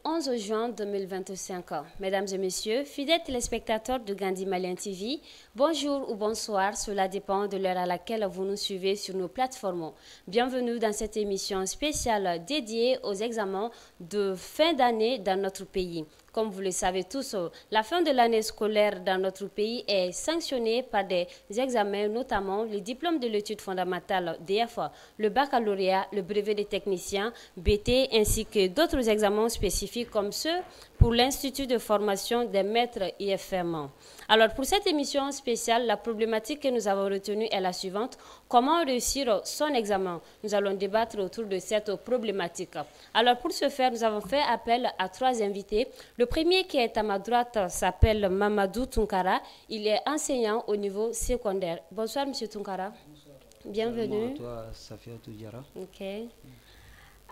11 juin 2025. Mesdames et messieurs, fidèles téléspectateurs de Gandhi Malien TV, bonjour ou bonsoir, cela dépend de l'heure à laquelle vous nous suivez sur nos plateformes. Bienvenue dans cette émission spéciale dédiée aux examens de fin d'année dans notre pays. Comme vous le savez tous, la fin de l'année scolaire dans notre pays est sanctionnée par des examens, notamment le diplôme de l'étude fondamentale DF, le baccalauréat, le brevet des techniciens, BT, ainsi que d'autres examens spécifiques comme ceux pour l'Institut de formation des maîtres IFM. Alors pour cette émission spéciale, la problématique que nous avons retenue est la suivante: comment réussir son examen? Nous allons débattre autour de cette problématique. Alors pour ce faire, nous avons fait appel à 3 invités. Le premier qui est à ma droite s'appelle Mamadou Tunkara. Il est enseignant au niveau secondaire. Bonsoir Monsieur Tunkara. Bonsoir. Bienvenue. Bonsoir à toi, Safiatou Diarra. Ok.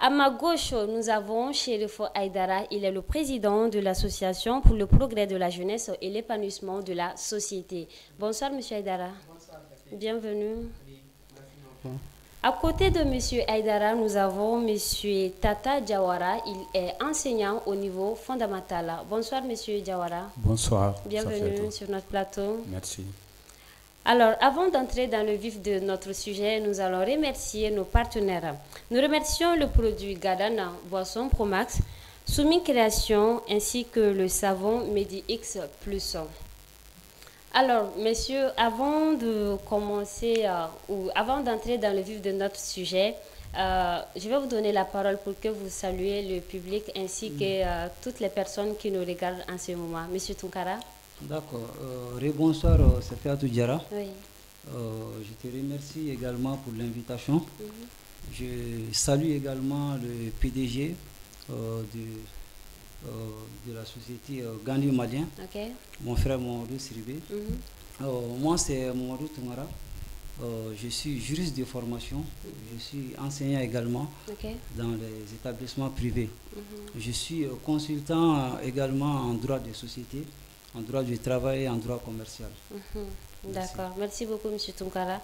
À ma gauche, nous avons Chérifo Aïdara. Il est le président de l'Association pour le progrès de la jeunesse et l'épanouissement de la société. Bonsoir, Monsieur Aïdara. Bonsoir. Bienvenue. Oui, merci. À côté de Monsieur Aïdara, nous avons Monsieur Tata Diawara. Il est enseignant au niveau fondamental. Bonsoir, Monsieur Diawara. Bonsoir. Bienvenue sur notre plateau. Merci. Alors, avant d'entrer dans le vif de notre sujet, nous allons remercier nos partenaires. Nous remercions le produit Gadana Boisson Promax, Soumi Création, ainsi que le savon Medi X Plus. Alors, messieurs, avant de commencer ou avant d'entrer dans le vif de notre sujet, je vais vous donner la parole pour que vous saluiez le public ainsi que toutes les personnes qui nous regardent en ce moment. Monsieur Tunkara. D'accord. Rebonsoir, Safiatou Diarra. Oui. Je te remercie également pour l'invitation. Je salue également le PDG de la société Gandhi Malien, mon frère Mamadou Siribé. Moi, c'est Mamadou Tunkara. Je suis juriste de formation. Je suis enseignant également dans les établissements privés. Je suis consultant également en droit des sociétés, en droit du travail et en droit commercial. D'accord. Merci beaucoup, M. Tunkara.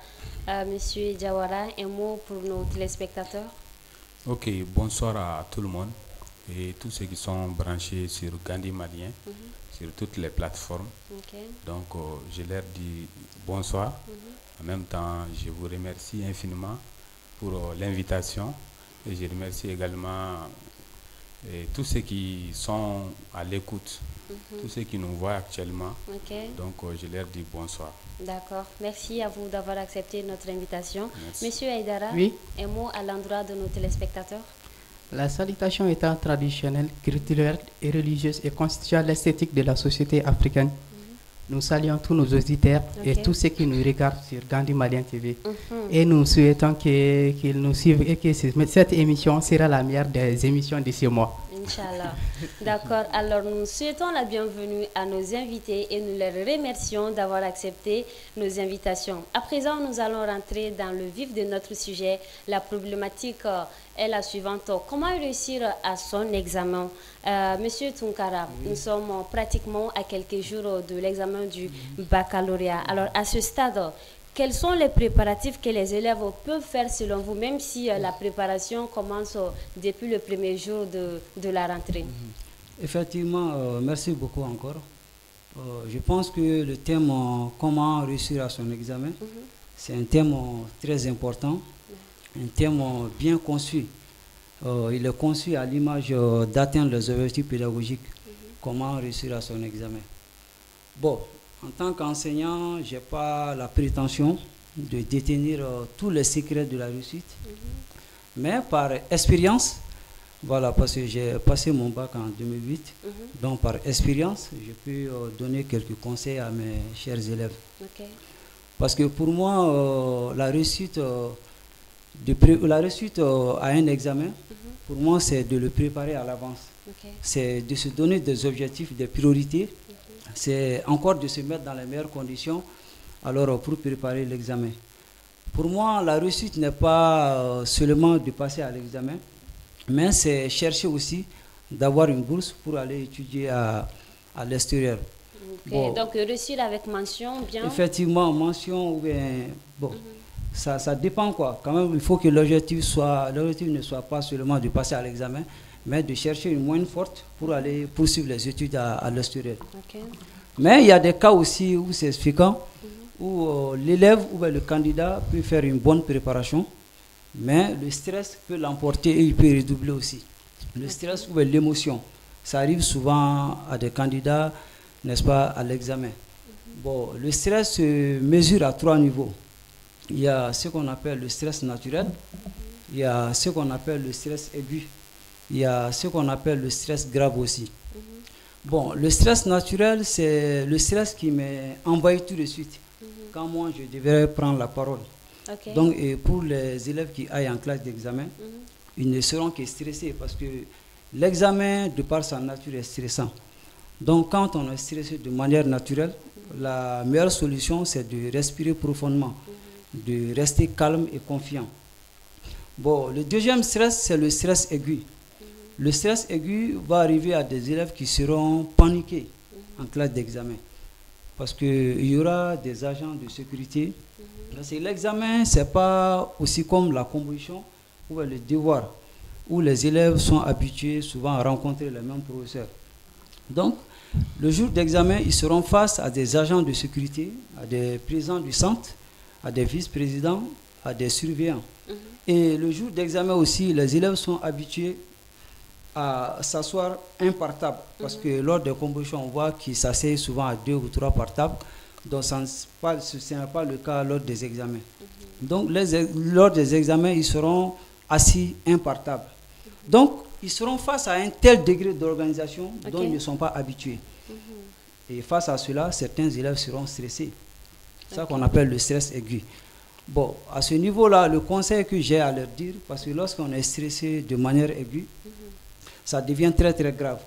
Monsieur Diawara, un mot pour nos téléspectateurs. Ok, bonsoir à tout le monde et tous ceux qui sont branchés sur Gandhi Malien, sur toutes les plateformes. Donc, je leur dis bonsoir. En même temps, je vous remercie infiniment pour l'invitation et je remercie également tous ceux qui sont à l'écoute. Tous ceux qui nous voient actuellement. Donc, je leur dis bonsoir. D'accord. Merci à vous d'avoir accepté notre invitation. Merci. Monsieur Aïdara, Oui. un mot à l'endroit de nos téléspectateurs. La salutation étant traditionnelle, culturelle et religieuse et constituant l'esthétique de la société africaine, nous saluons tous nos auditeurs et tous ceux qui nous regardent sur Gandhi Malien TV. Et nous souhaitons qu'ils nous suivent et que cette émission sera la meilleure des émissions de ce mois. Inch'Allah. D'accord. Alors, nous souhaitons la bienvenue à nos invités et nous les remercions d'avoir accepté nos invitations. À présent, nous allons rentrer dans le vif de notre sujet. La problématique est la suivante. Comment réussir à son examen? Monsieur Tunkara, nous sommes pratiquement à quelques jours de l'examen du baccalauréat. Alors, à ce stade, quels sont les préparatifs que les élèves peuvent faire selon vous, même si la préparation commence depuis le premier jour de la rentrée? Effectivement, merci beaucoup encore. Je pense que le thème comment réussir à son examen, c'est un thème très important, un thème bien conçu. Il est conçu à l'image d'atteindre les objectifs pédagogiques, comment réussir à son examen. Bon. En tant qu'enseignant, je n'ai pas la prétention de détenir tous les secrets de la réussite. Mais par expérience, voilà, parce que j'ai passé mon bac en 2008, donc par expérience, je peux donner quelques conseils à mes chers élèves. Parce que pour moi, la réussite à un examen, pour moi, c'est de le préparer à l'avance. C'est de se donner des objectifs, des priorités. C'est encore de se mettre dans les meilleures conditions alors pour préparer l'examen. Pour moi, la réussite n'est pas seulement de passer à l'examen, mais c'est chercher aussi d'avoir une bourse pour aller étudier à l'extérieur. Bon. Donc réussir avec mention, bien. Effectivement, mention ou bien bon. Ça dépend quoi. Quand même, il faut que l'objectif ne soit pas seulement de passer à l'examen, mais de chercher une moyenne forte pour aller poursuivre les études à l'extérieur. Mais il y a des cas aussi où c'est fréquent, où l'élève ou le candidat peut faire une bonne préparation, mais le stress peut l'emporter et il peut redoubler aussi. Le stress ou l'émotion, ça arrive souvent à des candidats, n'est-ce pas, à l'examen. Bon, le stress se mesure à 3 niveaux. Il y a ce qu'on appelle le stress naturel, il y a ce qu'on appelle le stress aigu, il y a ce qu'on appelle le stress grave aussi. Bon, le stress naturel, c'est le stress qui m'envahit tout de suite quand moi je devrais prendre la parole. Donc, et pour les élèves qui aillent en classe d'examen, ils ne seront que stressés parce que l'examen, de par sa nature, est stressant. Donc, quand on est stressé de manière naturelle, la meilleure solution, c'est de respirer profondément, de rester calme et confiant. Bon, le deuxième stress, c'est le stress aigu. Le stress aigu va arriver à des élèves qui seront paniqués en classe d'examen. Parce qu'il y aura des agents de sécurité. L'examen, ce n'est pas aussi comme la composition ou le devoir, où les élèves sont habitués souvent à rencontrer les mêmes professeurs. Donc, le jour d'examen, ils seront face à des agents de sécurité, à des présidents du centre, à des vice-présidents, à des surveillants. Et le jour d'examen aussi, les élèves sont habitués à s'asseoir un par table. Parce que lors des compositions, on voit qu'ils s'asseyent souvent à 2 ou 3 par table. Donc, ce n'est pas le cas lors des examens. Donc, lors des examens, ils seront assis un par table. Donc, ils seront face à un tel degré d'organisation dont ils ne sont pas habitués. Et face à cela, certains élèves seront stressés. C'est ça qu'on appelle le stress aigu. Bon, à ce niveau-là, le conseil que j'ai à leur dire, parce que lorsqu'on est stressé de manière aiguë, ça devient très très grave.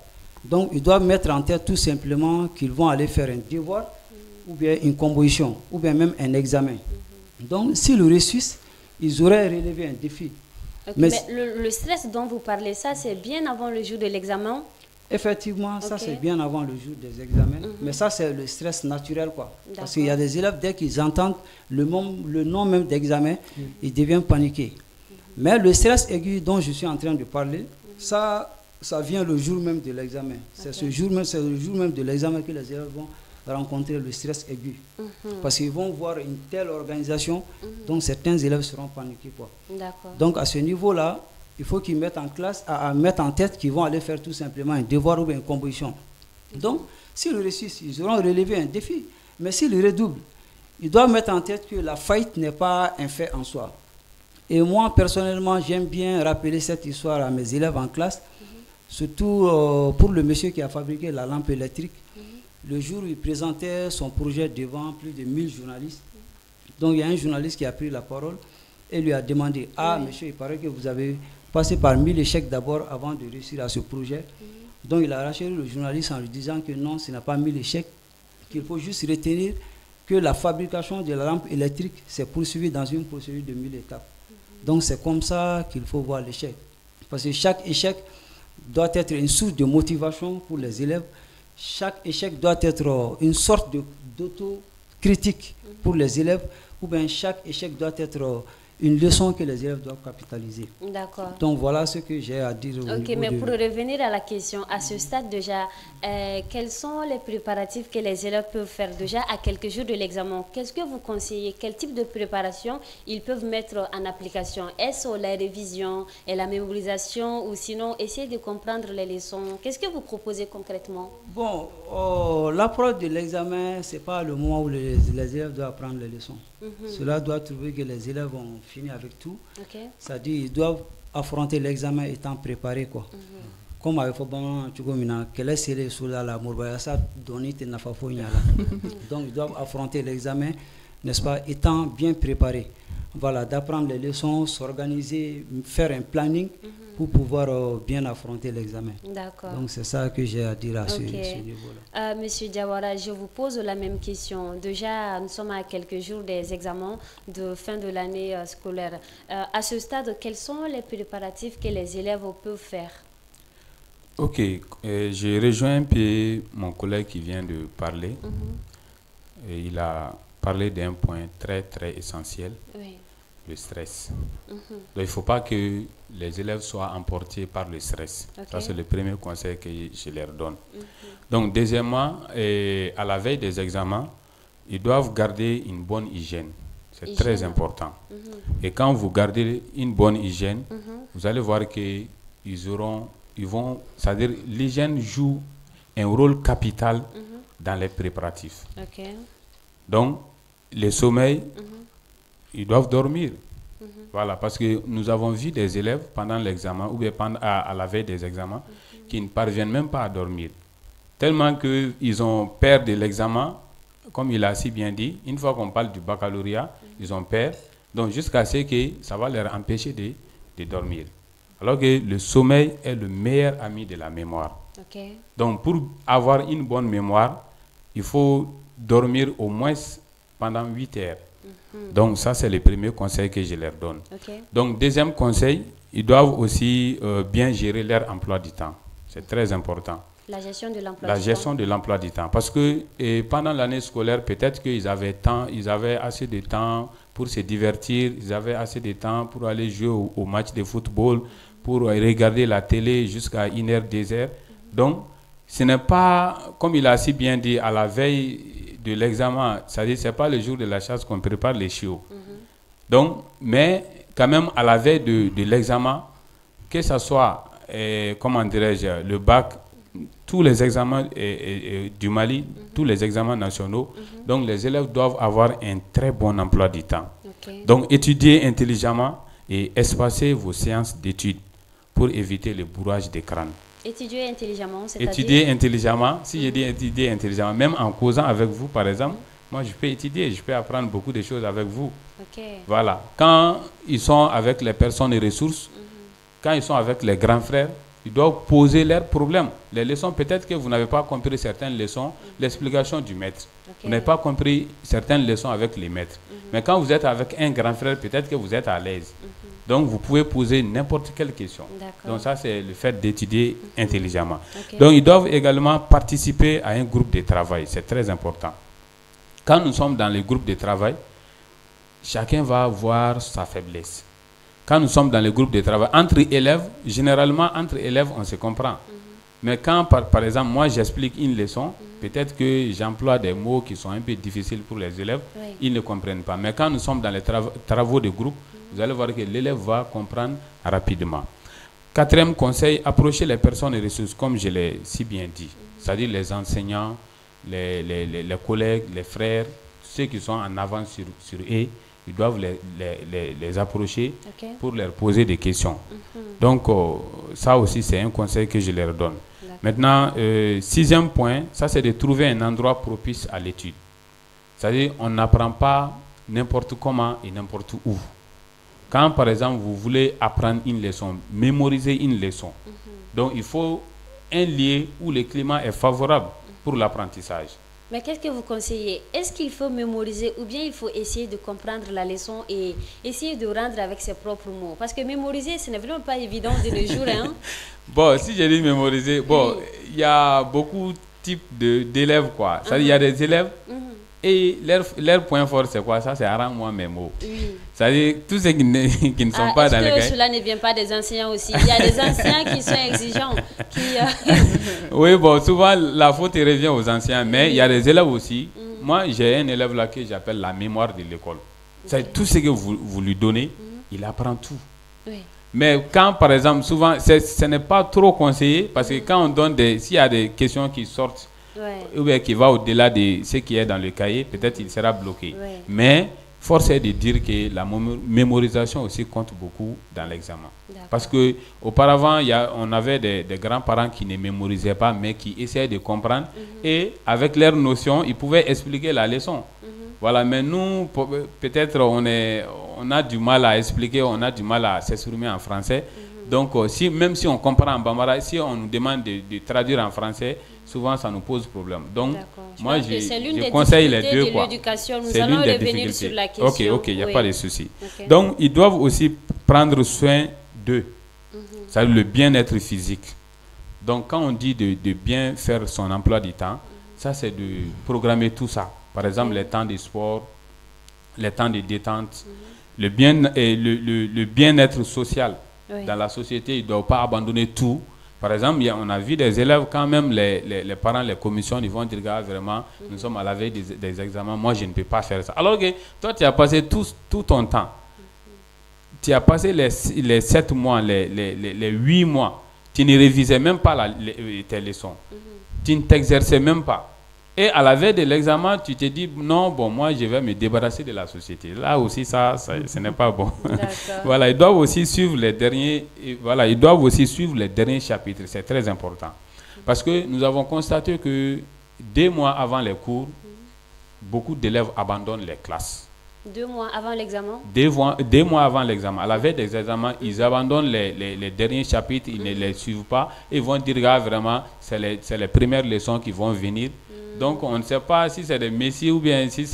Donc, ils doivent mettre en tête tout simplement qu'ils vont aller faire un devoir, ou bien une composition, ou bien même un examen. Donc, s'ils réussissent, ils auraient relevé un défi. Mais le stress dont vous parlez, ça c'est bien avant le jour de l'examen? Effectivement, ça c'est bien avant le jour des examens. Mais ça c'est le stress naturel, quoi. Parce qu'il y a des élèves, dès qu'ils entendent le nom même d'examen, ils deviennent paniqués. Mais le stress aigu dont je suis en train de parler, ça vient le jour même de l'examen. C'est le jour même de l'examen que les élèves vont rencontrer le stress aigu. Parce qu'ils vont voir une telle organisation, donc certains élèves seront paniqués, quoi. Donc à ce niveau-là, il faut qu'ils mettent en classe, à mettre en tête qu'ils vont aller faire tout simplement un devoir ou une composition. Donc, s'ils réussissent, ils auront relevé un défi. Mais s'ils redoublent, ils doivent mettre en tête que la faillite n'est pas un fait en soi. Et moi, personnellement, j'aime bien rappeler cette histoire à mes élèves en classe, surtout pour le monsieur qui a fabriqué la lampe électrique. Le jour où il présentait son projet devant plus de 1000 journalistes, donc il y a un journaliste qui a pris la parole et lui a demandé « Ah, monsieur, il paraît que vous avez passé par 1000 échecs d'abord avant de réussir à ce projet. » Donc il a rassuré le journaliste en lui disant que non, ce n'est pas 1000 échecs, qu'il faut juste retenir que la fabrication de la lampe électrique s'est poursuivie dans une procédure de 1000 étapes. Donc c'est comme ça qu'il faut voir l'échec. Parce que chaque échec doit être une source de motivation pour les élèves. Chaque échec doit être une sorte d'autocritique pour les élèves, ou bien chaque échec doit être une leçon que les élèves doivent capitaliser. D'accord. Donc voilà ce que j'ai à dire. Ok, mais pour revenir à la question, à ce stade déjà, quels sont les préparatifs que les élèves peuvent faire déjà à quelques jours de l'examen? Qu'est-ce que vous conseillez? Quel type de préparation ils peuvent mettre en application? Est-ce la révision et la mémorisation, ou sinon essayer de comprendre les leçons? Qu'est-ce que vous proposez concrètement? Bon, l'approche de l'examen, ce n'est pas le moment où les élèves doivent apprendre les leçons. Cela doit trouver que les élèves ont fini avec tout. C'est-à-dire qu'ils doivent affronter l'examen étant préparés, quoi. Comme avec Fobama, quelle est la donc ils doivent affronter l'examen, n'est-ce pas, étant bien préparés. Voilà, d'apprendre les leçons, s'organiser, faire un planning pour pouvoir bien affronter l'examen. D'accord. Donc c'est ça que j'ai à dire à ce niveau-là. Monsieur Diawara, je vous pose la même question. Déjà, nous sommes à quelques jours des examens de fin de l'année scolaire. À ce stade, quels sont les préparatifs que les élèves peuvent faire? Ok, je rejoins un peu mon collègue qui vient de parler. Et il a parlé d'un point très très essentiel. le stress. Donc, il ne faut pas que les élèves soient emportés par le stress. Ça, c'est le premier conseil que je leur donne. Donc, deuxièmement, à la veille des examens, ils doivent garder une bonne hygiène. C'est très important. Et quand vous gardez une bonne hygiène, vous allez voir que c'est-à-dire l'hygiène joue un rôle capital dans les préparatifs. Donc, le sommeil, ils doivent dormir. Voilà, parce que nous avons vu des élèves pendant l'examen ou bien à la veille des examens qui ne parviennent même pas à dormir. Tellement qu'ils ont peur de l'examen, comme il a si bien dit, une fois qu'on parle du baccalauréat, ils ont peur, donc jusqu'à ce que ça va leur empêcher de dormir. Alors que le sommeil est le meilleur ami de la mémoire. Donc pour avoir une bonne mémoire, il faut dormir au moins pendant 8 heures. Donc ça, c'est le premier conseil que je leur donne. Donc deuxième conseil, ils doivent aussi bien gérer leur emploi du temps. C'est très important. La gestion de l'emploi du temps. La gestion de l'emploi du temps. Parce que pendant l'année scolaire, peut-être qu'ils avaient assez de temps pour se divertir, ils avaient assez de temps pour aller jouer au match de football, pour regarder la télé jusqu'à 1h, 2h. Donc, ce n'est pas, comme il a si bien dit, à la veille de l'examen, c'est-à-dire ce n'est pas le jour de la chasse qu'on prépare les chiots. Donc, mais quand même, à la veille de l'examen, que ce soit, comment dirais-je, le bac, tous les examens du Mali, tous les examens nationaux, donc les élèves doivent avoir un très bon emploi du temps. Donc, étudiez intelligemment et espacez vos séances d'études pour éviter le bourrage des crânes. Étudier intelligemment, c'est-à-dire... Étudier intelligemment, si je dis étudier intelligemment, même en causant avec vous, par exemple, moi je peux étudier, je peux apprendre beaucoup de choses avec vous. Voilà. Quand ils sont avec les personnes et ressources, quand ils sont avec les grands frères, ils doivent poser leurs problèmes. Les leçons, peut-être que vous n'avez pas compris certaines leçons, l'explication du maître. Vous n'avez pas compris certaines leçons avec les maîtres. Mais quand vous êtes avec un grand frère, peut-être que vous êtes à l'aise. Donc, vous pouvez poser n'importe quelle question. Donc, ça, c'est le fait d'étudier intelligemment. Donc, ils doivent également participer à un groupe de travail. C'est très important. Quand nous sommes dans les groupes de travail, chacun va voir sa faiblesse. Quand nous sommes dans les groupes de travail, entre élèves, généralement, entre élèves, on se comprend. Mais quand, par exemple, moi, j'explique une leçon, peut-être que j'emploie des mots qui sont un peu difficiles pour les élèves, ils ne comprennent pas. Mais quand nous sommes dans les travaux de groupe, vous allez voir que l'élève va comprendre rapidement. Quatrième conseil, approchez les personnes et ressources, comme je l'ai si bien dit. C'est-à-dire les enseignants, les collègues, les frères, ceux qui sont en avance sur eux, ils doivent les approcher pour leur poser des questions. Donc, ça aussi, c'est un conseil que je leur donne. Maintenant, sixième point, ça c'est de trouver un endroit propice à l'étude. C'est-à-dire, on n'apprend pas n'importe comment et n'importe où. Quand, par exemple, vous voulez apprendre une leçon, mémoriser une leçon, donc il faut un lieu où le climat est favorable pour l'apprentissage. Mais qu'est-ce que vous conseillez? Est-ce qu'il faut mémoriser ou bien il faut essayer de comprendre la leçon et essayer de rendre avec ses propres mots? Parce que mémoriser, ce n'est vraiment pas évident de nos jours. Hein? Bon, si je dis mémoriser, bon, il y a beaucoup de types d'élèves, quoi. Il y a des élèves et leur point fort, c'est quoi? Ça, c'est rends-moi mes mots. C'est-à-dire, tous ceux qui ne sont pas dans le cahier. Cela ne vient pas des enseignants aussi. Il y a des enseignants qui sont exigeants. Oui, bon, souvent, la faute revient aux enseignants, mais il y a des élèves aussi. Moi, j'ai un élève là que j'appelle la mémoire de l'école. C'est tout ce que vous lui donnez, il apprend tout. Mais quand, par exemple, souvent, ce n'est pas trop conseillé, parce que quand on donne s'il y a des questions qui sortent, ou bien qui va au-delà de ce qui est dans le cahier, peut-être il sera bloqué. Mais force est de dire que la mémorisation aussi compte beaucoup dans l'examen. Parce qu'auparavant, on avait des grands-parents qui ne mémorisaient pas, mais qui essayaient de comprendre. Et avec leurs notions, ils pouvaient expliquer la leçon. Voilà, mais nous, peut-être, on a du mal à expliquer, on a du mal à s'exprimer en français. Donc, même si on comprend en bambara, si on nous demande de traduire en français, souvent ça nous pose problème. Donc, moi, je conseille les deux. C'est l'une des difficultés. Sur la question. Ok, il n'y a pas de souci. Donc, ils doivent aussi prendre soin d'eux. C'est-à-dire le bien-être physique. Donc, quand on dit de bien faire son emploi du temps, ça, c'est de programmer tout ça. Par exemple, les temps de sport, les temps de détente, le bien-être social dans la société, ils ne doivent pas abandonner tout. Par exemple, on a vu des élèves, quand même, les parents, les commissions, ils vont dire, vraiment, nous sommes à la veille des examens, moi je ne peux pas faire ça. Alors que toi, tu as passé tout ton temps. Tu as passé les 7 mois, les 8 mois, tu ne révisais même pas tes leçons. Tu ne t'exerçais même pas. Et à la veille de l'examen, tu te dis, non, bon, moi, je vais me débarrasser de la société. Là aussi, ce n'est pas bon. Voilà, ils doivent aussi suivre les derniers, chapitres. C'est très important. Parce que nous avons constaté que 2 mois avant les cours, beaucoup d'élèves abandonnent les classes. 2 mois avant l'examen? 2 mois avant l'examen. À la veille des examens, ils abandonnent les derniers chapitres, ils ne les suivent pas. Ils vont dire, vraiment, c'est les premières leçons qui vont venir. Donc, on ne sait pas si c'est des messies ou bien si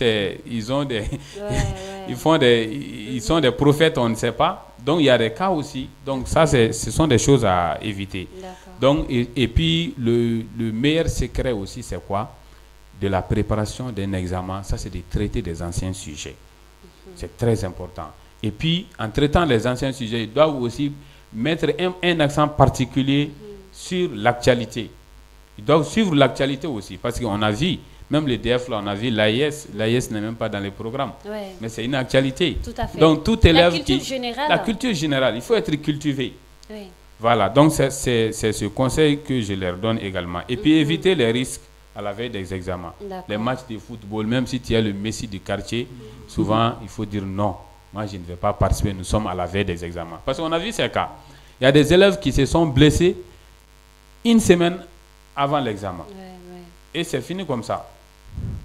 ils sont des prophètes, on ne sait pas. Donc, il y a des cas aussi. Donc, ça, ce sont des choses à éviter. Donc, et puis, le meilleur secret aussi, c'est quoi? De la préparation d'un examen, ça, c'est de traiter des anciens sujets. C'est très important. Et puis, en traitant les anciens sujets, ils doivent aussi mettre un accent particulier sur l'actualité. Ils doivent suivre l'actualité aussi, parce qu'on a vu, même les DF, là, on a vu l'AIS. L'AIS n'est même pas dans les programmes. Mais c'est une actualité. Tout à fait. Donc, tout élève la culture générale, il faut être cultivé. Oui. Voilà, donc c'est ce conseil que je leur donne également. Et puis, éviter les risques à la veille des examens. Les matchs de football, même si tu es le Messi du quartier, souvent, il faut dire non. Moi, je ne vais pas participer, nous sommes à la veille des examens. Parce qu'on a vu ces cas. Il y a des élèves qui se sont blessés 1 semaine avant l'examen. Et c'est fini comme ça.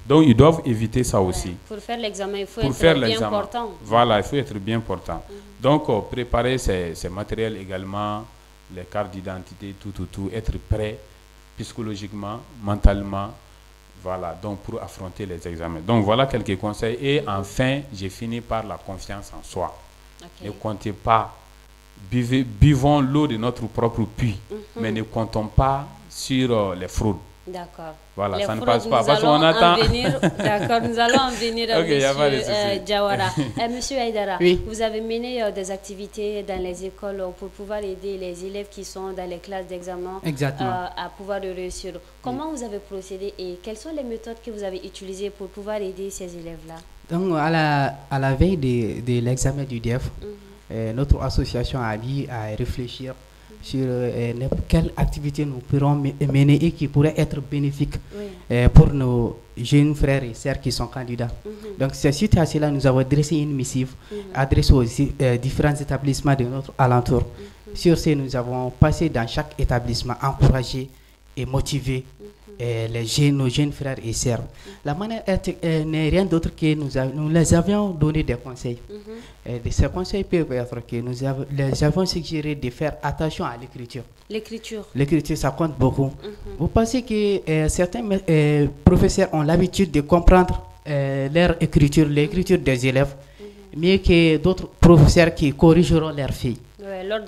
Donc, ils doivent éviter ça aussi. Pour faire l'examen, il faut être bien portant. Voilà, il faut être bien portant. Donc, préparer ces matériels également, les cartes d'identité, tout, être prêt psychologiquement, mentalement, voilà, donc pour affronter les examens. Donc, voilà quelques conseils. Et enfin, j'ai fini par la confiance en soi. Ne comptez pas, buvons l'eau de notre propre puits, mais ne comptons pas sur les fraudes. D'accord. Voilà, les ça ne fraudes, passe pas. Parce qu'on attend. D'accord, nous allons en venir à M. Diawara. Monsieur Aïdara, vous avez mené des activités dans les écoles pour pouvoir aider les élèves qui sont dans les classes d'examen à pouvoir réussir. Comment vous avez procédé et quelles sont les méthodes que vous avez utilisées pour pouvoir aider ces élèves-là? Donc, à la veille de l'examen du DEF, notre association a dit à réfléchir sur quelle activité nous pourrons mener et qui pourrait être bénéfique pour nos jeunes frères et sœurs qui sont candidats. Donc, c'est suite à cela, nous avons dressé une missive adressée aux différents établissements de notre alentour. Sur ce, nous avons passé dans chaque établissement, encouragé et motivé nos jeunes frères et sœurs. La manière n'est rien d'autre que nous les avions donné des conseils. Ces conseils peuvent être que nous les avons suggéré de faire attention à l'écriture. L'écriture, ça compte beaucoup. Vous pensez que certains professeurs ont l'habitude de comprendre leur écriture, l'écriture des élèves, mieux que d'autres professeurs qui corrigeront leurs filles. Lors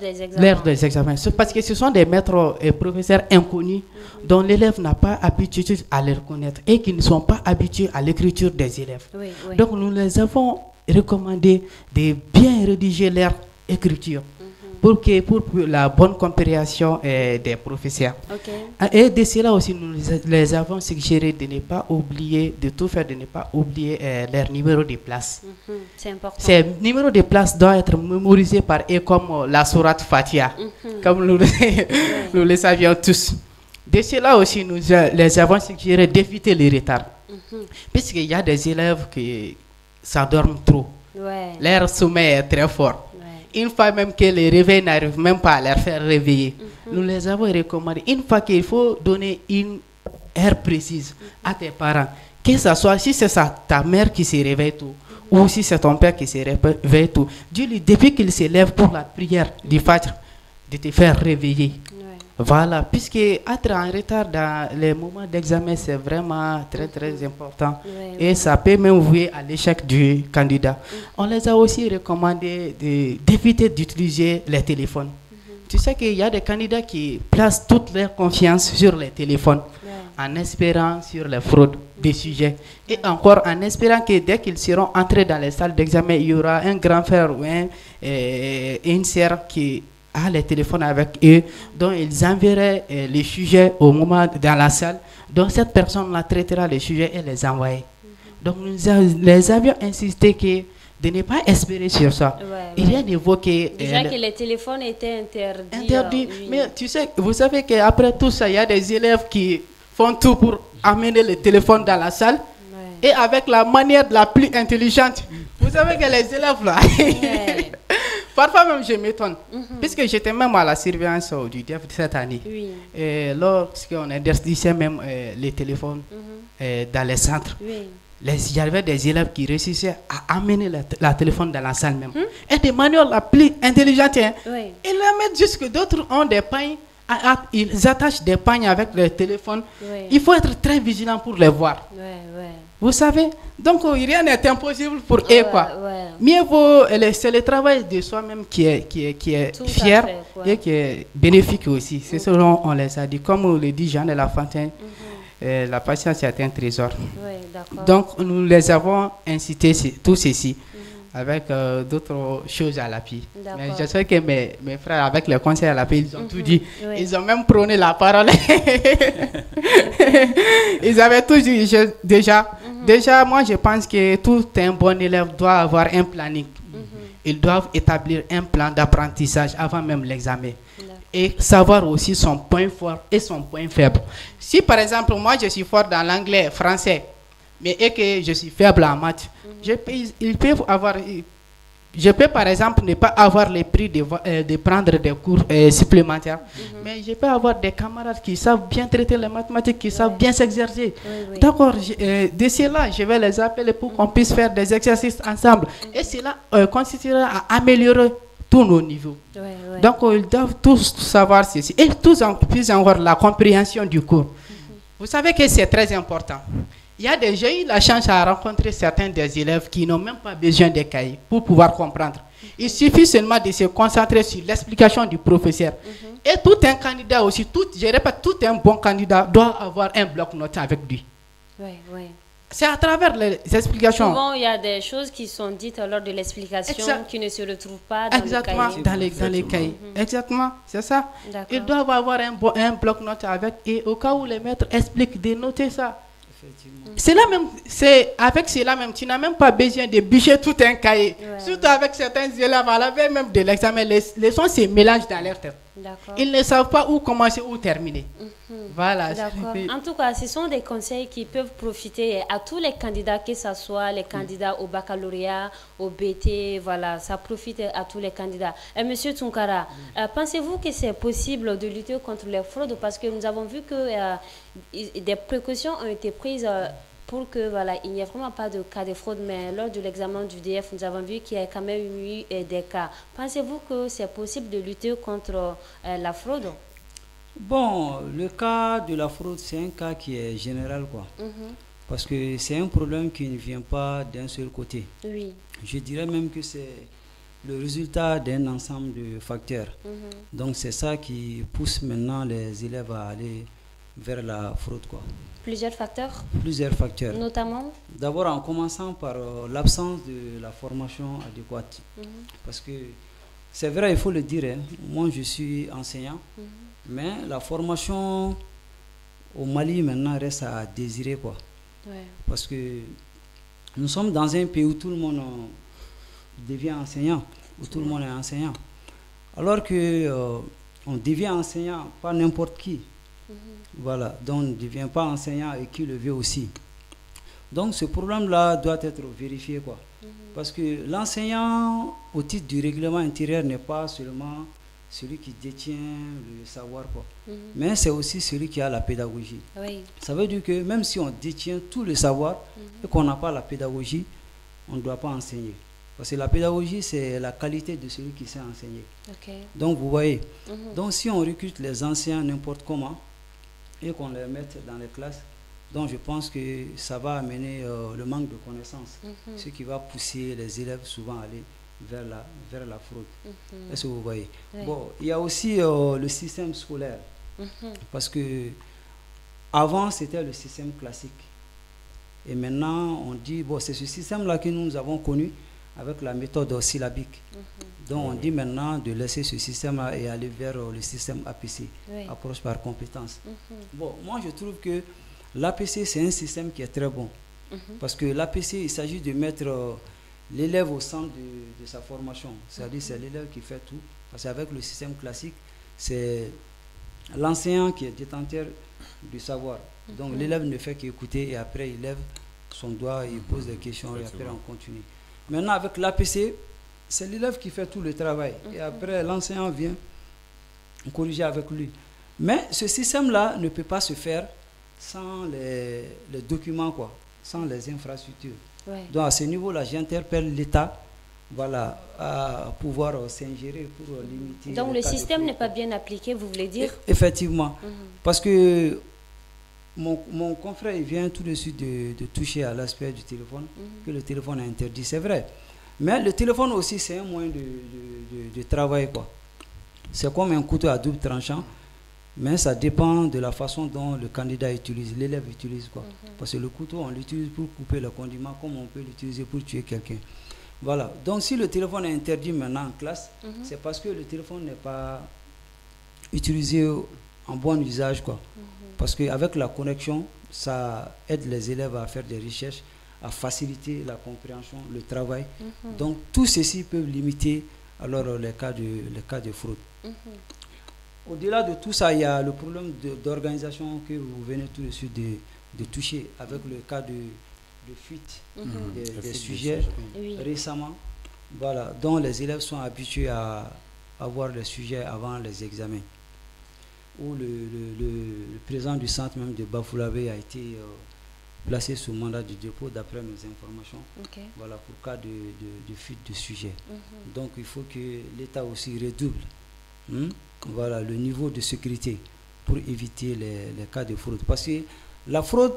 des examens. C'est parce que ce sont des maîtres et professeurs inconnus dont l'élève n'a pas habitude à les reconnaître et qui ne sont pas habitués à l'écriture des élèves. Donc nous les avons recommandé de bien rédiger leur écriture pour la bonne compréhension des professeurs. Et de cela aussi, nous les avons suggéré de ne pas oublier, de tout faire, de ne pas oublier leur numéro de place. C'est important. Ces numéros de place doivent être mémorisés par eux comme la sourate Fatiha, comme nous le savions tous. De cela aussi, nous les avons suggéré d'éviter les retards. Puisqu'il y a des élèves qui s'endorment trop. Leur sommeil est très fort. Une fois même que les réveils n'arrivent même pas à les faire réveiller, nous les avons recommandé. Une fois qu'il faut donner une heure précise à tes parents, que ce soit si c'est ta mère qui se réveille tôt, ou si c'est ton père qui se réveille tôt, dis-lui depuis qu'il se lève pour la prière du Fajr, de te faire réveiller. Voilà, puisque être en retard dans les moments d'examen, c'est vraiment très très important. Et ça peut même vouer à l'échec du candidat. On les a aussi recommandé d'éviter d'utiliser les téléphones. Tu sais qu'il y a des candidats qui placent toute leur confiance sur les téléphones. en espérant sur les fraudes des sujets. Et encore en espérant que dès qu'ils seront entrés dans les salles d'examen, il y aura un grand frère ou une sœur qui a les téléphones avec eux, dont ils enverraient les sujets au moment dans la salle. Donc cette personne la traitera les sujets et les envoyer. Donc nous les avions insisté que de ne pas espérer sur ça. Il y a évoqué déjà que les téléphones étaient interdits. Oui. Mais tu sais, vous savez qu'après tout ça, il y a des élèves qui font tout pour amener le téléphone dans la salle et avec la manière la plus intelligente. Vous savez que les élèves là, parfois même je m'étonne, puisque j'étais même à la surveillance du DEF cette année. Et lorsqu'on interdisait même les téléphones dans les centres, il y avait des élèves qui réussissaient à amener la téléphone dans la salle même. Et de manière la plus intelligente. Ils la mettent jusque d'autres ont des pagnes. Ils attachent des pagnes avec le téléphone. Il faut être très vigilant pour les voir. Vous savez, donc rien n'est impossible pour eux. Mieux vaut, c'est le travail de soi-même qui est fier et qui est bénéfique aussi. C'est ce dont on les a dit. Comme le dit Jean de La Fontaine, la patience est un trésor. Donc nous les avons incités tout ceci avec d'autres choses à l'appui. Mais j'espère que mes frères avec les conseils à l'appui, ils ont tout dit. Ils ont même prôné la parole. Ils avaient tout dit déjà. Déjà, moi je pense que tout un bon élève doit avoir un planning. Ils doivent établir un plan d'apprentissage avant même l'examen. Et savoir aussi son point fort et son point faible. Si par exemple, moi je suis fort dans l'anglais, français, mais et que je suis faible en maths, je peux par exemple ne pas avoir les prix de prendre des cours supplémentaires, mais je peux avoir des camarades qui savent bien traiter les mathématiques, qui savent bien s'exercer. D'accord, d'ici là, je vais les appeler pour qu'on puisse faire des exercices ensemble. Et cela constituera à améliorer tous nos niveaux. Donc, ils doivent tous savoir ceci. Et tous en plus avoir la compréhension du cours. Vous savez que c'est très important. J'ai eu la chance à rencontrer certains des élèves qui n'ont même pas besoin de cahiers pour pouvoir comprendre. Il suffit seulement de se concentrer sur l'explication du professeur. Et tout un candidat aussi, je répète, tout un bon candidat doit avoir un bloc-notes avec lui. C'est à travers les explications. Souvent, il y a des choses qui sont dites lors de l'explication qui ne se retrouvent pas dans les cahiers. Exactement, c'est ça. Ils doivent avoir un bloc-notes avec, et au cas où les maîtres expliquent, de noter ça. Avec cela même, tu n'as même pas besoin de bûcher tout un cahier. Surtout avec certains élèves, à la veille même de l'examen, les leçons se mélangent dans leur tête. Ils ne savent pas où commencer, où terminer. Voilà. En tout cas, ce sont des conseils qui peuvent profiter à tous les candidats, que ce soit les candidats au baccalauréat, au BT, voilà, ça profite à tous les candidats. Monsieur Tunkara, pensez-vous que c'est possible de lutter contre les fraudes? Parce que nous avons vu que des précautions ont été prises pour que il n'y ait vraiment pas de cas de fraude, mais lors de l'examen du DF, nous avons vu qu'il y a quand même eu des cas. Pensez-vous que c'est possible de lutter contre la fraude? Bon, le cas de la fraude, c'est un cas qui est général, parce que c'est un problème qui ne vient pas d'un seul côté. Je dirais même que c'est le résultat d'un ensemble de facteurs. Donc c'est ça qui pousse maintenant les élèves à aller vers la fraude, Plusieurs facteurs? Plusieurs facteurs. Notamment? D'abord en commençant par l'absence de la formation adéquate. Parce que c'est vrai, il faut le dire, moi je suis enseignant, mais la formation au Mali maintenant reste à désirer, Parce que nous sommes dans un pays où tout le monde devient enseignant, où tout le monde est enseignant. Alors que on devient enseignant pas n'importe qui. Voilà, donc on ne devient pas enseignant et qui le veut aussi. Donc ce problème-là doit être vérifié, Parce que l'enseignant, au titre du règlement intérieur, n'est pas seulement celui qui détient le savoir, mais c'est aussi celui qui a la pédagogie. Ça veut dire que même si on détient tout le savoir et qu'on n'a pas la pédagogie, on ne doit pas enseigner. Parce que la pédagogie, c'est la qualité de celui qui sait enseigner. Donc vous voyez, donc si on recrute les enseignants n'importe comment et qu'on les mette dans les classes, donc je pense que ça va amener le manque de connaissances, ce qui va pousser les élèves souvent à aller vers la fraude. Est-ce que vous voyez? Bon, il y a aussi le système scolaire, parce que avant, c'était le système classique. Et maintenant, on dit, bon, c'est ce système-là que nous avons connu avec la méthode syllabique. Donc, on dit maintenant de laisser ce système-là et aller vers le système APC, approche par compétence. Bon, moi, je trouve que l'APC, c'est un système qui est très bon. Parce que l'APC, il s'agit de mettre l'élève au centre de sa formation. C'est-à-dire c'est l'élève qui fait tout. Parce qu'avec le système classique, c'est l'enseignant qui est détenteur du savoir. Donc l'élève ne fait qu'écouter et après il lève son doigt, il pose des questions et après on continue. Maintenant avec l'APC, c'est l'élève qui fait tout le travail et après l'enseignant vient corriger avec lui. Mais ce système-là ne peut pas se faire sans les documents, quoi, sans les infrastructures. Donc à ce niveau-là, j'interpelle l'État, voilà, à pouvoir s'ingérer pour limiter. Donc le système n'est pas bien appliqué, vous voulez dire? Effectivement, parce que mon confrère il vient tout de suite de toucher à l'aspect du téléphone, que le téléphone est interdit, c'est vrai. Mais le téléphone aussi, c'est un moyen de travail, quoi. C'est comme un couteau à double tranchant, mais ça dépend de la façon dont le candidat utilise, l'élève utilise, quoi. Parce que le couteau, on l'utilise pour couper le condiment, comme on peut l'utiliser pour tuer quelqu'un. Voilà. Donc si le téléphone est interdit maintenant en classe, c'est parce que le téléphone n'est pas utilisé en bon usage, quoi. Parce qu'avec la connexion, ça aide les élèves à faire des recherches, à faciliter la compréhension, le travail. Donc tout ceci peut limiter alors les cas de fraude. Au-delà de tout ça, il y a le problème d'organisation que vous venez tout de suite de toucher avec le cas de fuite des sujets récemment, voilà, dont les élèves sont habitués à avoir les sujets avant les examens. Où le président du centre même de Bafoulabé a été placé sous mandat de dépôt d'après nos informations, voilà, pour cas de fuite de sujets. Donc il faut que l'État aussi redouble voilà, le niveau de sécurité pour éviter les cas de fraude. Parce que la fraude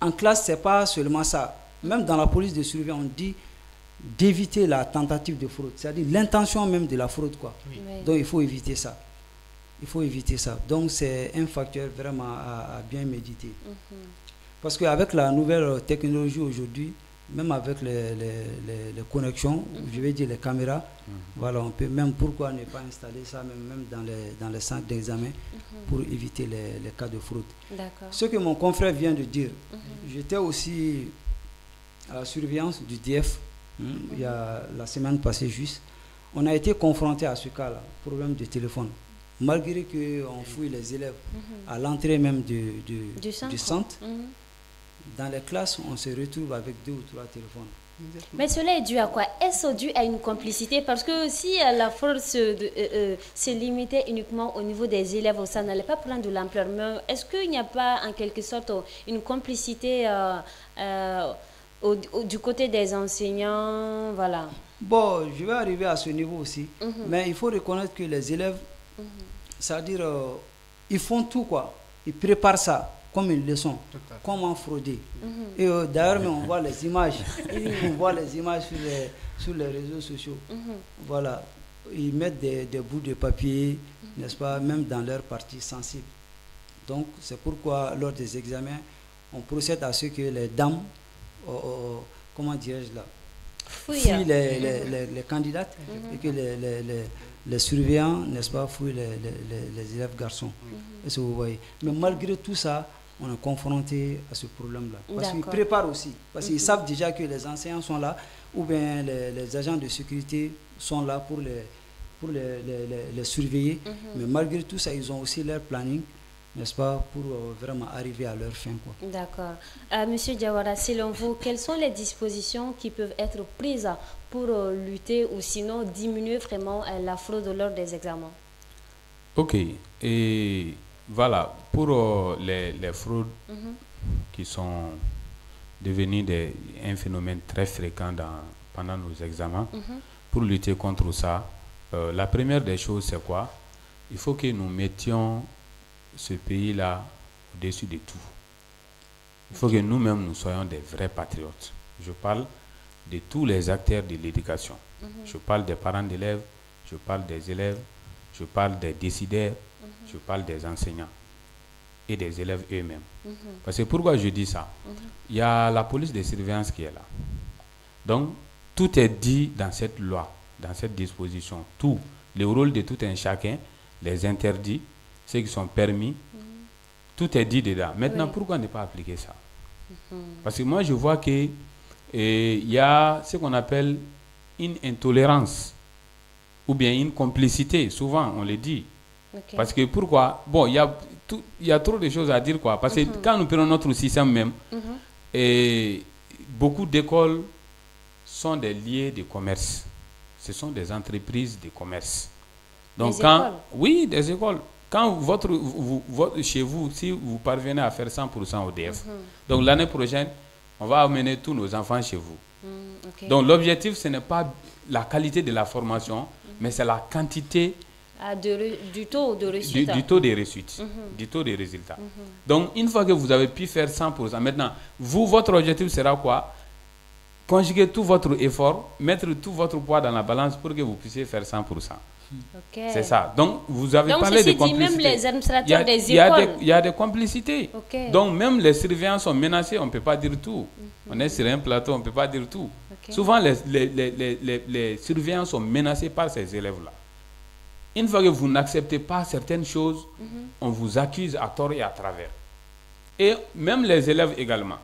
en classe, c'est pas seulement ça. Même dans la police de surveillance, on dit d'éviter la tentative de fraude, c'est-à-dire l'intention même de la fraude, quoi. Donc il faut éviter ça. Il faut éviter ça. Donc c'est un facteur vraiment à bien méditer. Parce qu'avec la nouvelle technologie aujourd'hui, même avec les connexions, je vais dire les caméras, voilà, on peut même, pourquoi ne pas installer ça même dans les centres d'examen pour éviter les cas de fraude. Ce que mon confrère vient de dire, j'étais aussi à la surveillance du DF, il y a la semaine passée juste, on a été confronté à ce cas-là, problème de téléphone. Malgré qu'on fouille les élèves à l'entrée même du centre, dans les classes, on se retrouve avec 2 ou 3 téléphones. Mais cela est dû à quoi? Est-ce dû à une complicité? Parce que si la fraude se limitait uniquement au niveau des élèves, ça n'allait pas prendre de l'ampleur. Mais est-ce qu'il n'y a pas en quelque sorte une complicité du côté des enseignants, voilà? Bon, je vais arriver à ce niveau aussi. Mais il faut reconnaître que les élèves, c'est-à-dire, ils font tout, quoi. Ils préparent ça comme une leçon, comment frauder. Et d'ailleurs, on voit les images, on voit les images sur les réseaux sociaux. Voilà, ils mettent des bouts de papier, n'est-ce pas, même dans leurs parties sensibles. Donc, c'est pourquoi, lors des examens, on procède à ce que les dames, comment dirais-je là, fouillent les candidates et que les surveillants, n'est-ce pas, fouillent les élèves garçons. Est-ce que vous voyez? Mais malgré tout ça, on est confronté à ce problème-là. Parce qu'ils préparent aussi. Parce qu'ils savent déjà que les enseignants sont là, ou bien les agents de sécurité sont là pour les surveiller. Mais malgré tout ça, ils ont aussi leur planning, n'est-ce pas, pour vraiment arriver à leur fin, quoi. D'accord. Monsieur Diawara, selon vous, quelles sont les dispositions qui peuvent être prises pour lutter ou sinon diminuer vraiment la fraude lors des examens? Ok. Et voilà, pour les fraudes qui sont devenues un phénomène très fréquent pendant nos examens, pour lutter contre ça, la première des choses, c'est quoi? Il faut que nous mettions ce pays-là au-dessus de tout. Il faut que nous-mêmes, nous soyons des vrais patriotes. Je parle de tous les acteurs de l'éducation. Je parle des parents d'élèves, je parle des élèves, je parle des décideurs, je parle des enseignants. et des élèves eux-mêmes. Parce que pourquoi je dis ça? Il y a la police de surveillance qui est là. Donc, tout est dit dans cette loi, dans cette disposition. Tout, le rôle de tout un chacun, les interdits, ceux qui sont permis, tout est dit dedans. Maintenant, pourquoi ne pas appliquer ça? Parce que moi, je vois qu'il y a ce qu'on appelle une intolérance ou bien une complicité. Souvent, on le dit. Parce que pourquoi? Bon, il y a trop de choses à dire, quoi. Parce que quand nous prenons notre système même, et beaucoup d'écoles sont des lieux de commerce. Ce sont des entreprises de commerce. Donc, oui, des écoles. Quand chez vous, si vous parvenez à faire 100% ODF, donc l'année prochaine, on va amener tous nos enfants chez vous. Donc l'objectif, ce n'est pas la qualité de la formation, mais c'est la quantité du taux de résultat. Du taux des réussites, du taux des résultats. Donc une fois que vous avez pu faire 100%, maintenant, votre objectif sera quoi? Conjuguer tout votre effort, mettre tout votre poids dans la balance pour que vous puissiez faire 100%. C'est ça. Donc, vous avez parlé de complicité. Même les administrateurs des écoles. Il y a des complicités. Donc, même les surveillants sont menacés, on ne peut pas dire tout. On est sur un plateau, on ne peut pas dire tout. Souvent, les surveillants sont menacés par ces élèves-là. Une fois que vous n'acceptez pas certaines choses, on vous accuse à tort et à travers. Et même les élèves également.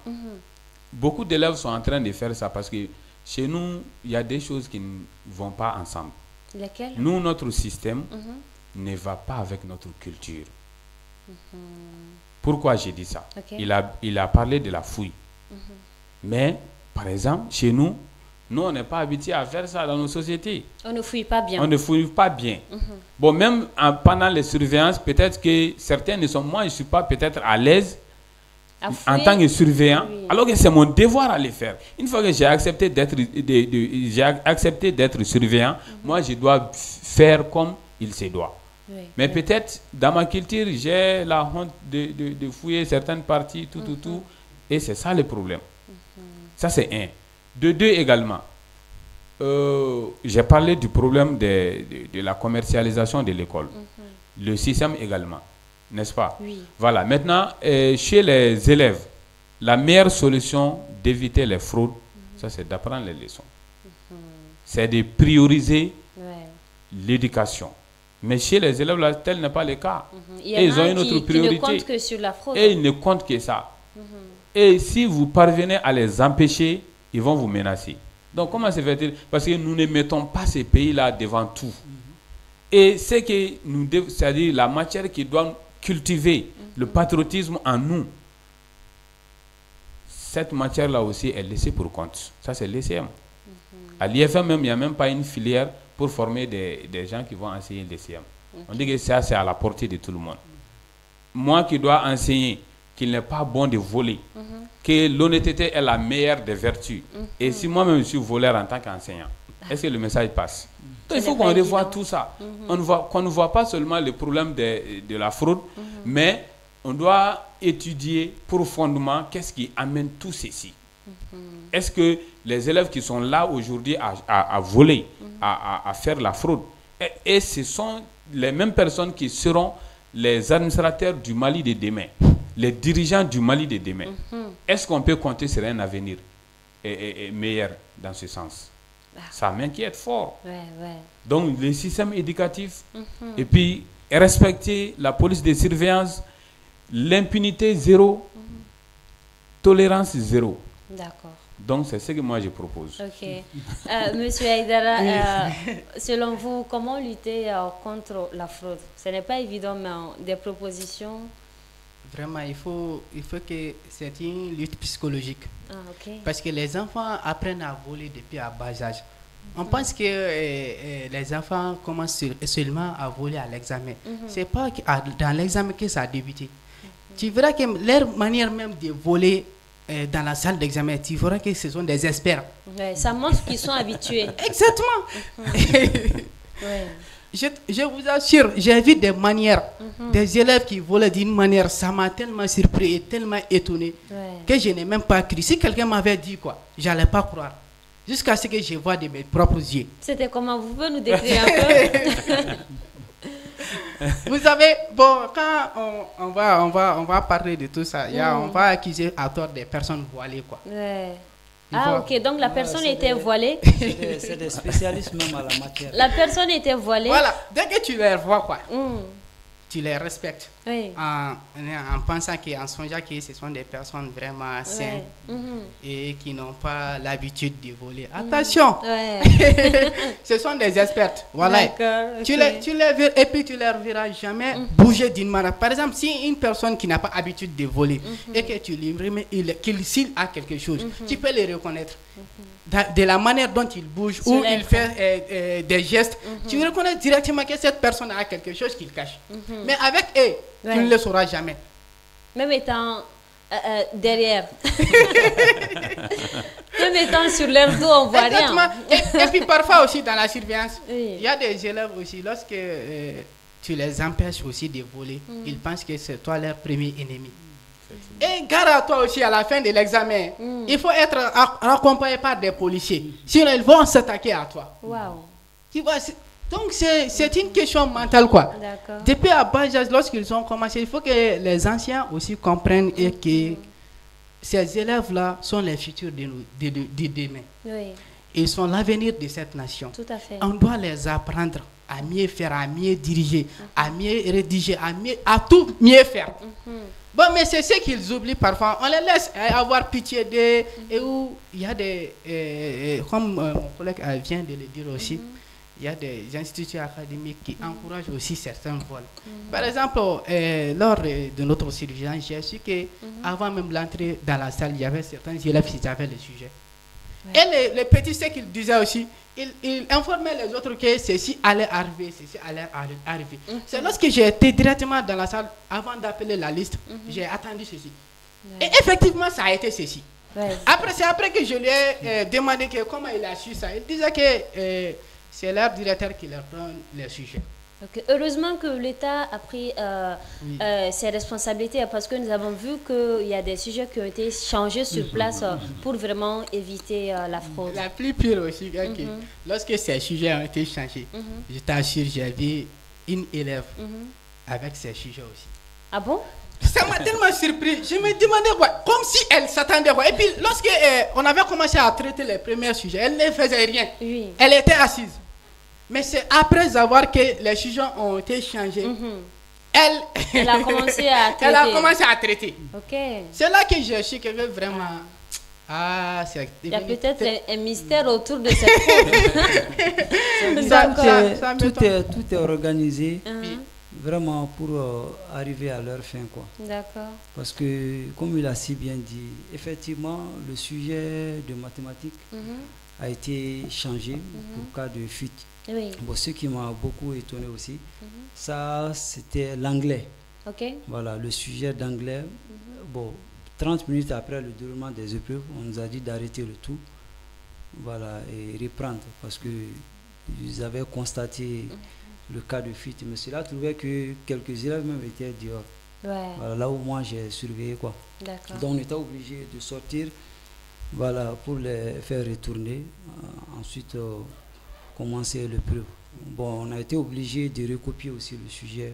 Beaucoup d'élèves sont en train de faire ça parce que chez nous, il y a des choses qui ne vont pas ensemble. Lesquelles? Nous, notre système ne va pas avec notre culture. Pourquoi j'ai dit ça? Il a parlé de la fouille. Mais, par exemple, chez nous, on n'est pas habitué à faire ça dans nos sociétés. On ne fouille pas bien. On ne fouille pas bien. Bon, même pendant les surveillances, peut-être que certains ne sont... Moi, je ne suis pas peut-être à l'aise en tant que surveillant, alors que c'est mon devoir à le faire. Une fois que j'ai accepté d'être surveillant, moi je dois faire comme il se doit. Mais peut-être dans ma culture, j'ai la honte de fouiller certaines parties, tout, et c'est ça le problème. Ça c'est un. De deux également, j'ai parlé du problème de la commercialisation de l'école. Le système également. N'est-ce pas? Voilà. Maintenant, chez les élèves, la meilleure solution d'éviter les fraudes, ça c'est d'apprendre les leçons. C'est de prioriser l'éducation. Mais chez les élèves, là, tel n'est pas le cas. Et ils ont une autre priorité. Ils ne comptent que sur la fraude. Et ils ne comptent que ça. Et si vous parvenez à les empêcher, ils vont vous menacer. Donc comment se fait-il? Parce que nous ne mettons pas ces pays-là devant tout. Et c'est que nous devons, c'est-à-dire la matière qui doit cultiver le patriotisme en nous, cette matière-là aussi est laissée pour compte. Ça, c'est l'ECM. À l'IFM même, il n'y a même pas une filière pour former des gens qui vont enseigner l'ECM. On dit que ça, c'est à la portée de tout le monde. Moi qui dois enseigner qu'il n'est pas bon de voler, que l'honnêteté est la meilleure des vertus. Et si moi-même je suis voleur en tant qu'enseignant, est-ce que le message passe? Donc, il faut qu'on revoie tout ça. Qu'on ne voit pas seulement le problème de la fraude, mais on doit étudier profondément qu'est-ce qui amène tout ceci. Est-ce que les élèves qui sont là aujourd'hui à voler, à faire la fraude, et ce sont les mêmes personnes qui seront les administrateurs du Mali de demain, les dirigeants du Mali de demain. Est-ce qu'on peut compter sur un avenir meilleur dans ce sens? Ça m'inquiète fort. Donc, le système éducatif, et puis respecter la police de surveillance, l'impunité zéro, tolérance zéro. D'accord. Donc, c'est ce que moi je propose. Monsieur Aïdara, selon vous, comment lutter contre la fraude? Ce n'est pas évident, mais des propositions? Vraiment, il faut que c'est une lutte psychologique. Parce que les enfants apprennent à voler depuis à bas âge. On pense que les enfants commencent seulement à voler à l'examen. C'est pas dans l'examen que ça a débuté. Tu verras que leur manière même de voler dans la salle d'examen, tu verras que ce sont des experts. Ça montre qu'ils sont habitués. Exactement. Je vous assure, j'ai vu des manières, des élèves qui volaient d'une manière, ça m'a tellement surpris et tellement étonné que je n'ai même pas cru. Si quelqu'un m'avait dit quoi, j'allais pas croire. Jusqu'à ce que je vois de mes propres yeux. C'était comment? Vous pouvez nous décrire un peu? Vous savez, bon, quand on va parler de tout ça, on va accuser à tort des personnes voilées, quoi. Ouais. Ah, ok, donc la personne était voilée. C'est des spécialistes même à la matière. La personne était voilée. Voilà, dès que tu les vois, quoi, tu les respectes. Oui. En pensant qu'en songeant que ce sont des personnes vraiment saines et qui n'ont pas l'habitude de voler. Attention, ce sont des experts. Voilà. Tu les verras et puis tu ne les verras jamais bouger d'une manière. Par exemple, si une personne qui n'a pas l'habitude de voler et que tu lui remets, s'il a quelque chose, tu peux le reconnaître. De la manière dont il bouge ou il fait des gestes, tu reconnais directement que cette personne a quelque chose qu'il cache. Mais avec eux, tu ne le sauras jamais. Même étant derrière. Même étant sur leur dos, on ne voit rien. Et puis parfois aussi dans la surveillance, il y a des élèves aussi, lorsque tu les empêches aussi de voler, ils pensent que c'est toi leur premier ennemi. Et gare à toi aussi à la fin de l'examen, il faut être accompagné par des policiers. Sinon, ils vont s'attaquer à toi. Wow. Tu vois, donc c'est une question mentale, quoi. Depuis à bas âge, lorsqu'ils ont commencé, il faut que les anciens aussi comprennent et que ces élèves-là sont les futurs de demain. Oui. Ils sont l'avenir de cette nation. Tout à fait. On doit les apprendre à mieux faire, à mieux diriger, à mieux rédiger, à tout mieux faire. Bon, mais c'est ce qu'ils oublient parfois. On les laisse avoir pitié d'eux. Et où il y a des, comme mon collègue vient de le dire aussi, il y a des instituts académiques qui encouragent aussi certains vols. Par exemple, lors de notre surveillance, j'ai su qu'avant même l'entrée dans la salle, il y avait certains élèves qui avaient le sujet. Ouais. Et les petits, ce qu'ils disaient aussi, ils informaient les autres que ceci allait arriver, ceci allait arriver. C'est lorsque j'ai été directement dans la salle, avant d'appeler la liste, j'ai attendu ceci. Ouais. Et effectivement, ça a été ceci. Ouais. C'est après que je lui ai demandé comment il a su ça. Il disait que c'est leur directeur qui leur donne les sujets. Okay. Heureusement que l'État a pris ses responsabilités, parce que nous avons vu qu'il y a des sujets qui ont été changés sur place pour vraiment éviter la fraude. La plus pire aussi, que lorsque ces sujets ont été changés, je t'assure, j'ai vu une élève avec ces sujets aussi. Ah bon? Ça m'a tellement surpris. Je me demandais quoi, comme si elle s'attendait quoi. Et puis lorsque on avait commencé à traiter les premiers sujets, elle ne faisait rien. Oui. Elle était assise. Mais c'est après avoir que les sujets ont été changés, elle a commencé à traiter. Elle a commencé à traiter. Okay. C'est là que je suis vraiment... il y a peut-être un mystère autour de cette chose. Tout est organisé vraiment pour arriver à leur fin, quoi. D'accord. Parce que, comme il a si bien dit, effectivement, le sujet de mathématiques a été changé pour cas de fuite. Oui. Bon, ce qui m'a beaucoup étonné aussi, ça c'était l'anglais. Okay. Voilà, le sujet d'anglais. Bon, 30 minutes après le déroulement des épreuves, on nous a dit d'arrêter le tout, voilà, et reprendre, parce que ils avaient constaté le cas de fuite. Mais cela trouvait que quelques élèves même étaient dehors. Ouais. Voilà, là où moi j'ai surveillé, quoi. D'accord. Donc on était obligé de sortir, voilà, pour les faire retourner. Ensuite commencer l'épreuve. Bon, on a été obligé de recopier aussi le sujet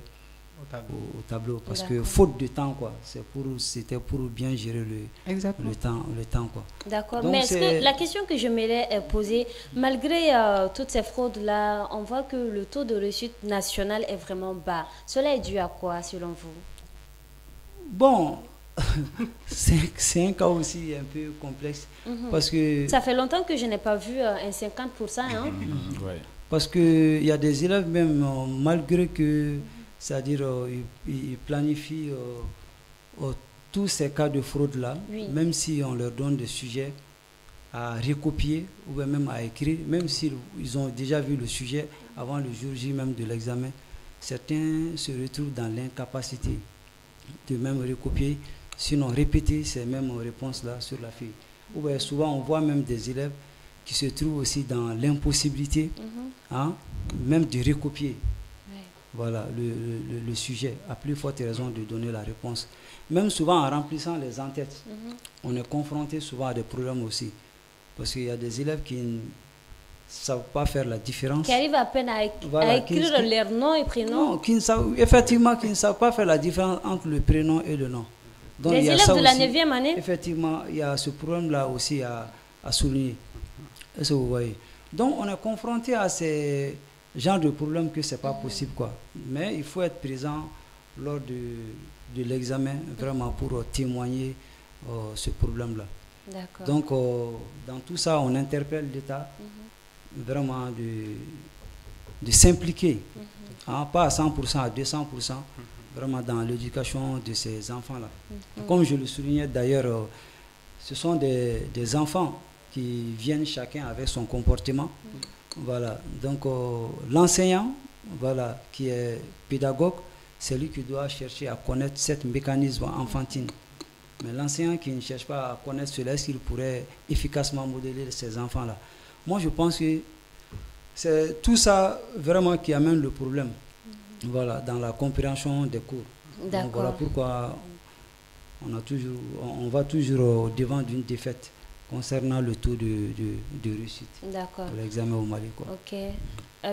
au tableau parce que faute de temps, quoi. C'était pour bien gérer le temps, quoi. D'accord. Mais est-ce que la question que je m'allais poser, malgré toutes ces fraudes-là, on voit que le taux de réussite national est vraiment bas. Cela est dû à quoi, selon vous? Bon, c'est un cas aussi un peu complexe parce que... Ça fait longtemps que je n'ai pas vu un 50%. Hein? Ouais. Parce qu'il y a des élèves même, malgré que, c'est-à-dire, ils planifient tous ces cas de fraude-là, même si on leur donne des sujets à recopier ou même à écrire, même s'ils ont déjà vu le sujet avant le jour J même de l'examen, certains se retrouvent dans l'incapacité de même recopier, sinon répéter ces mêmes réponses-là sur la feuille. Ou bien souvent, on voit même des élèves qui se trouvent aussi dans l'impossibilité, même de recopier voilà, le sujet, à plus forte raison de donner la réponse. Même souvent en remplissant les en-têtes, on est confronté souvent à des problèmes aussi. Parce qu'il y a des élèves qui savent pas faire la différence. Qui arrivent à peine à écrire leur nom et prénom. Non, effectivement, qui ne savent pas faire la différence entre le prénom et le nom. Donc, les élèves de la 9e année. Effectivement, il y a ce problème-là aussi à souligner. Est-ce que vous voyez? Donc, on est confronté à ces genres de problèmes que ce n'est pas possible, quoi. Mais il faut être présent lors de l'examen, vraiment, pour témoigner ce problème-là. Donc, dans tout ça, on interpelle l'État vraiment de s'impliquer, pas à 100%, à 200%, vraiment dans l'éducation de ces enfants-là. Comme je le soulignais d'ailleurs, ce sont des enfants qui viennent chacun avec son comportement. Voilà. Donc, l'enseignant, voilà, qui est pédagogue, c'est lui qui doit chercher à connaître ce mécanisme enfantine. Mais l'enseignant qui ne cherche pas à connaître cela, est-ce qu'il pourrait efficacement modeler ces enfants-là? Moi, je pense que c'est tout ça vraiment qui amène le problème, voilà, dans la compréhension des cours. Donc, voilà pourquoi on va toujours au devant d'une défaite concernant le taux de réussite pour l'examen au Mali. Ok.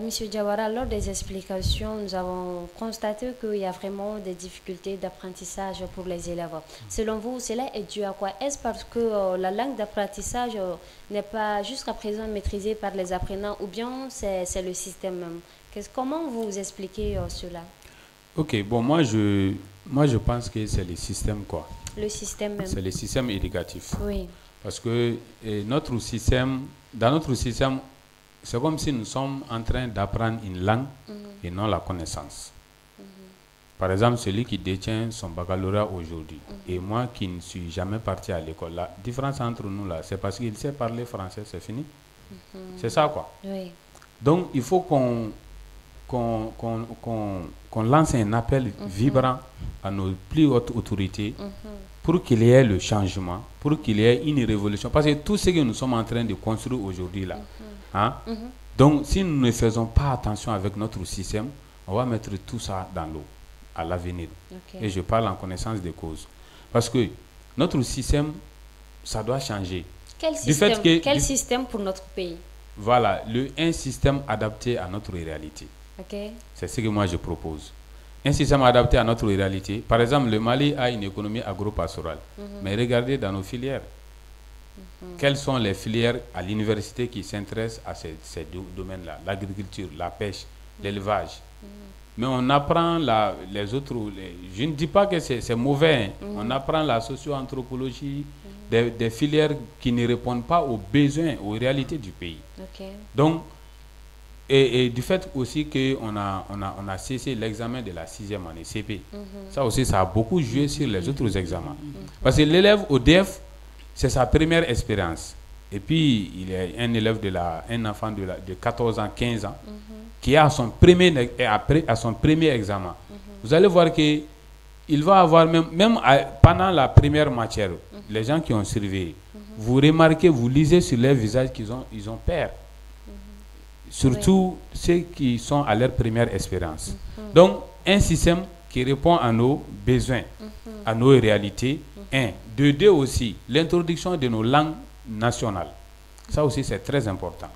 Monsieur Diawara, lors des explications, nous avons constaté qu'il y a vraiment des difficultés d'apprentissage pour les élèves. Selon vous, cela est dû à quoi? Est-ce parce que la langue d'apprentissage n'est pas jusqu'à présent maîtrisée par les apprenants ou bien c'est le système même? Comment vous expliquez cela? Ok, bon, moi je pense que c'est le système, quoi. Le système même. C'est le système éducatif. Oui. Parce que dans notre système, c'est comme si nous sommes en train d'apprendre une langue et non la connaissance. Par exemple, celui qui détient son baccalauréat aujourd'hui et moi qui ne suis jamais parti à l'école, la différence entre nous là, c'est parce qu'il sait parler français, c'est fini. C'est ça, quoi. Oui. Donc, il faut qu'on lance un appel vibrant à nos plus hautes autorités pour qu'il y ait le changement, pour qu'il y ait une révolution. Parce que tout ce que nous sommes en train de construire aujourd'hui là, donc si nous ne faisons pas attention avec notre système, on va mettre tout ça dans l'eau à l'avenir. Et je parle en connaissance des causes. Parce que notre système, ça doit changer. Quel système pour notre pays? Voilà, un système adapté à notre réalité. C'est ce que moi je propose. Un système adapté à notre réalité. Par exemple, le Mali a une économie agro-pastorale. Mais regardez dans nos filières. Quelles sont les filières à l'université qui s'intéressent à ces domaines-là? L'agriculture, la pêche, l'élevage. Mais on apprend les autres... je ne dis pas que c'est mauvais. On apprend la socio-anthropologie, des filières qui ne répondent pas aux besoins, aux réalités du pays. Donc, et du fait aussi qu'on a cessé l'examen de la 6e année CP. Ça aussi, ça a beaucoup joué sur les autres examens. Parce que l'élève au DEF, c'est sa première expérience. Et puis, il est un enfant de 14 ans, 15 ans, qui est à son premier examen. Vous allez voir qu'il va avoir, même pendant la première matière, les gens qui ont surveillé, vous remarquez, vous lisez sur leur visage qu'ils ont peur. Surtout ceux qui sont à leur première expérience. Donc, un système qui répond à nos besoins, à nos réalités. De deux aussi, l'introduction de nos langues nationales. Ça aussi, c'est très important.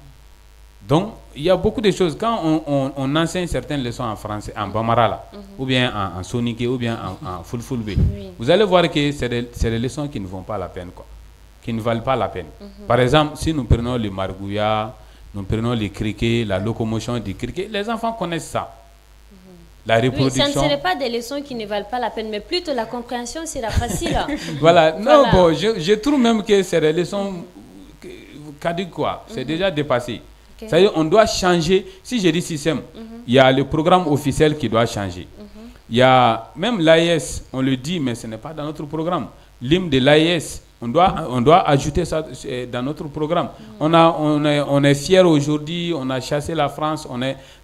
Donc, il y a beaucoup de choses. Quand on enseigne certaines leçons en français, en Bambara, ou bien en Soniké, ou bien en Fulfulbe, vous allez voir que c'est des leçons qui ne vont pas la peine, quoi. Qui ne valent pas la peine. Par exemple, si nous prenons le margouya, nous prenons les criquets, la locomotion du criquet, les enfants connaissent ça. La reproduction. Oui, ça ne serait pas des leçons qui ne valent pas la peine, mais plutôt la compréhension sera facile. Voilà. Non, bon, je trouve même que c'est des leçons caduques, quoi. C'est déjà dépassé. C'est-à-dire on doit changer. Si je dis système, il y a le programme officiel qui doit changer. Il y a même l'AIS, on le dit, mais ce n'est pas dans notre programme. L'hymne de l'AIS, on doit ajouter ça dans notre programme. On est fiers aujourd'hui, on a chassé la France,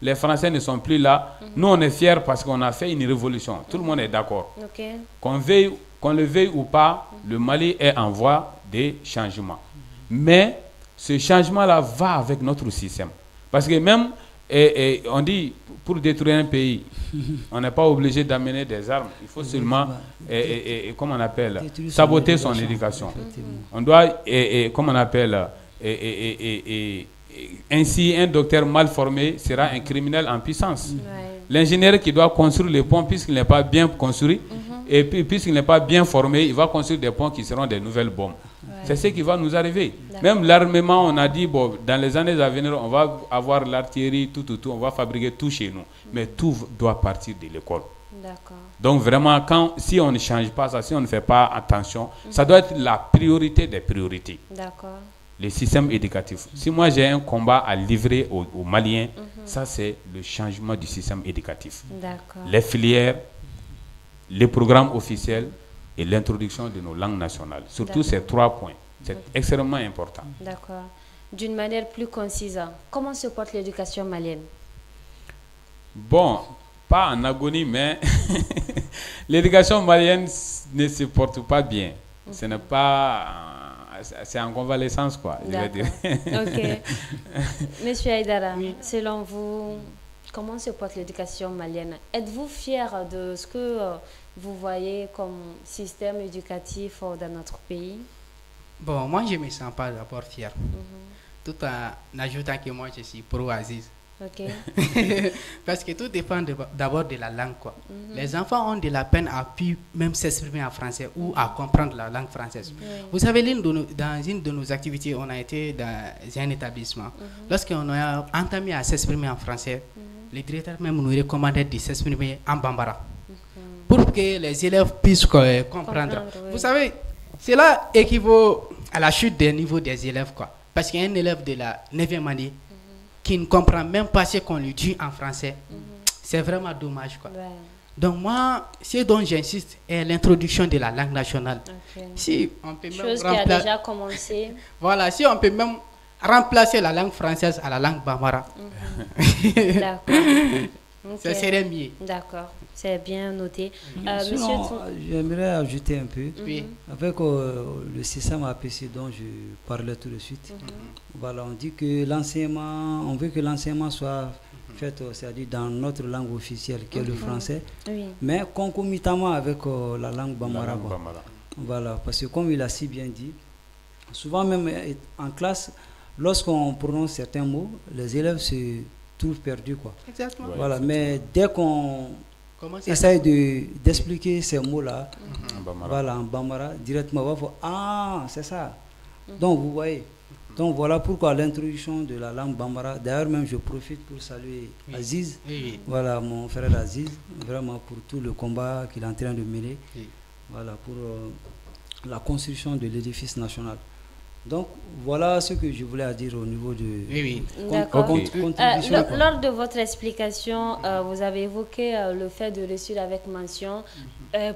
les Français ne sont plus là. Nous, on est fiers parce qu'on a fait une révolution. Tout le monde est d'accord. Qu'on le veuille ou pas, le Mali est en voie de changement. Mais ce changement-là va avec notre système. Parce que même, on dit, pour détruire un pays, on n'est pas obligé d'amener des armes. Il faut seulement, comment on appelle, saboter son éducation. On doit, comment on appelle, ainsi, un docteur mal formé sera un criminel en puissance. Ouais. L'ingénieur qui doit construire les ponts, puisqu'il n'est pas bien construit, et puis puisqu'il n'est pas bien formé, il va construire des ponts qui seront des nouvelles bombes. Ouais. C'est ce qui va nous arriver. Même l'armement, on a dit, bon, dans les années à venir, on va avoir l'artillerie, tout, on va fabriquer tout chez nous. Mais tout doit partir de l'école. Donc vraiment, si on ne change pas ça, si on ne fait pas attention, ça doit être la priorité des priorités. D'accord. Les systèmes éducatifs. Si moi j'ai un combat à livrer aux Maliens, ça c'est le changement du système éducatif. Les filières, les programmes officiels et l'introduction de nos langues nationales. Surtout ces 3 points. C'est extrêmement important. D'accord. D'une manière plus concise, comment se porte l'éducation malienne? Bon, pas en agonie, mais l'éducation malienne ne se porte pas bien. Ce n'est pas... c'est en convalescence, quoi, je vais dire. Ok. Monsieur Aïdara, selon vous, comment se porte l'éducation malienne? Êtes-vous fier de ce que vous voyez comme système éducatif dans notre pays? Bon, moi, je ne me sens pas d'abord fier. Tout en ajoutant que moi, je suis pro-Aziz. Ok. Parce que tout dépend d'abord de la langue, quoi. Les enfants ont de la peine à pu même s'exprimer en français ou à comprendre la langue française. Vous savez, dans une de nos activités, on a été dans un établissement. Lorsqu'on a entamé à s'exprimer en français, le directeur même nous recommandait de s'exprimer en bambara pour que les élèves puissent comprendre. Vous savez, cela équivaut à la chute des niveaux des élèves, quoi. Parce qu'un élève de la 9e année qui ne comprend même pas ce qu'on lui dit en français, c'est vraiment dommage, quoi. Donc moi, ce dont j'insiste est l'introduction de la langue nationale. Si on peut même qui a déjà commencé. Voilà, si on peut même remplacer la langue française à la langue bambara, ça serait mieux. D'accord, c'est bien noté. J'aimerais ajouter un peu, avec le système APC dont je parlais tout de suite. Voilà, on dit que l'enseignement, on veut que l'enseignement soit fait, c'est-à-dire dans notre langue officielle qui est le français, mais concomitamment avec la langue bambara. Voilà, parce que comme il a si bien dit, souvent même en classe, lorsqu'on prononce certains mots, les élèves se trouvent perdus, quoi. Exactement. Voilà, mais dès qu'on essaye d'expliquer ces mots-là, voilà, en bambara, directement, on va voir, ah, c'est ça. Donc, vous voyez. Donc, voilà pourquoi l'introduction de la langue bambara. D'ailleurs, même, je profite pour saluer Aziz. Voilà, mon frère Aziz, vraiment pour tout le combat qu'il est en train de mener. Voilà, pour la construction de l'édifice national. Donc, voilà ce que je voulais dire au niveau de contribution. Lors de votre explication, vous avez évoqué le fait de réussir avec mention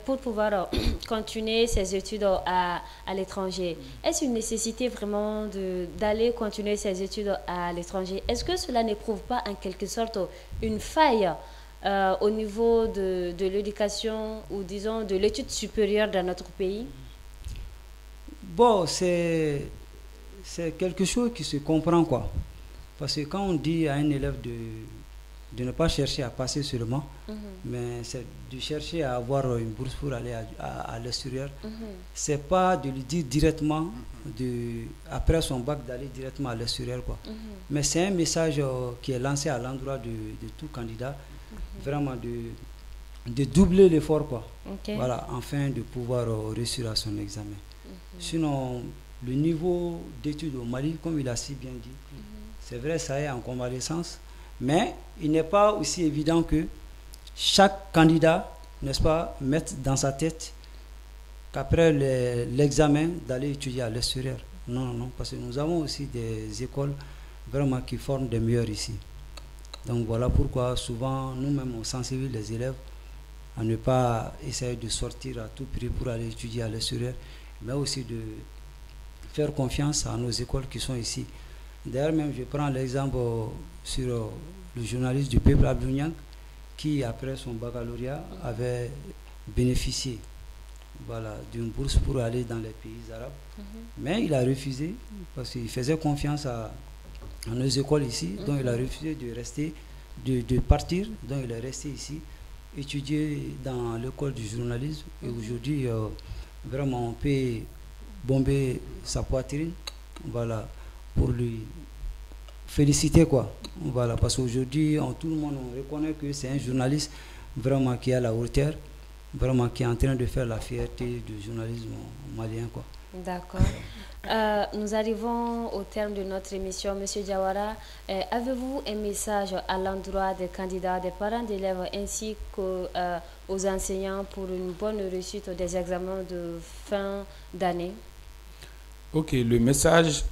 pour pouvoir continuer ses études à l'étranger. Est-ce une nécessité vraiment d'aller continuer ses études à l'étranger? Est-ce que cela n'éprouve pas en quelque sorte une faille au niveau de l'éducation ou disons de l'étude supérieure dans notre pays? Bon, c'est quelque chose qui se comprend, quoi. Parce que quand on dit à un élève de ne pas chercher à passer seulement, mais c'est de chercher à avoir une bourse pour aller à l'extérieur, c'est pas de lui dire directement, après son bac, d'aller directement à l'extérieur, quoi. Mais c'est un message qui est lancé à l'endroit de tout candidat, vraiment de doubler l'effort, quoi. Voilà, afin de pouvoir réussir à son examen. Sinon, le niveau d'études au Mali, comme il a si bien dit, c'est vrai, ça est en convalescence, mais il n'est pas aussi évident que chaque candidat, n'est-ce pas, mette dans sa tête qu'après l'examen, d'aller étudier à l'extérieur. Non, non, parce que nous avons aussi des écoles vraiment qui forment des meilleurs ici. Donc voilà pourquoi souvent, nous-mêmes, on sensibilise les élèves à ne pas essayer de sortir à tout prix pour aller étudier à l'extérieur, mais aussi de faire confiance à nos écoles qui sont ici. D'ailleurs, même je prends l'exemple sur le journaliste du peuple Abdou Niang, qui après son baccalauréat avait bénéficié, voilà, d'une bourse pour aller dans les pays arabes. Mais il a refusé parce qu'il faisait confiance à nos écoles ici, donc il a refusé de rester, de partir, donc il est resté ici, étudier dans l'école du journalisme. Et aujourd'hui, vraiment, on peut bomber sa poitrine, voilà, pour lui féliciter, quoi. Voilà, parce qu'aujourd'hui, tout le monde reconnaît que c'est un journaliste vraiment qui est à la hauteur, vraiment qui est en train de faire la fierté du journalisme malien, quoi. D'accord. Nous arrivons au terme de notre émission. Monsieur Diawara, avez-vous un message à l'endroit des candidats, des parents d'élèves ainsi qu'aux enseignants pour une bonne réussite des examens de fin d'année? Ok, le message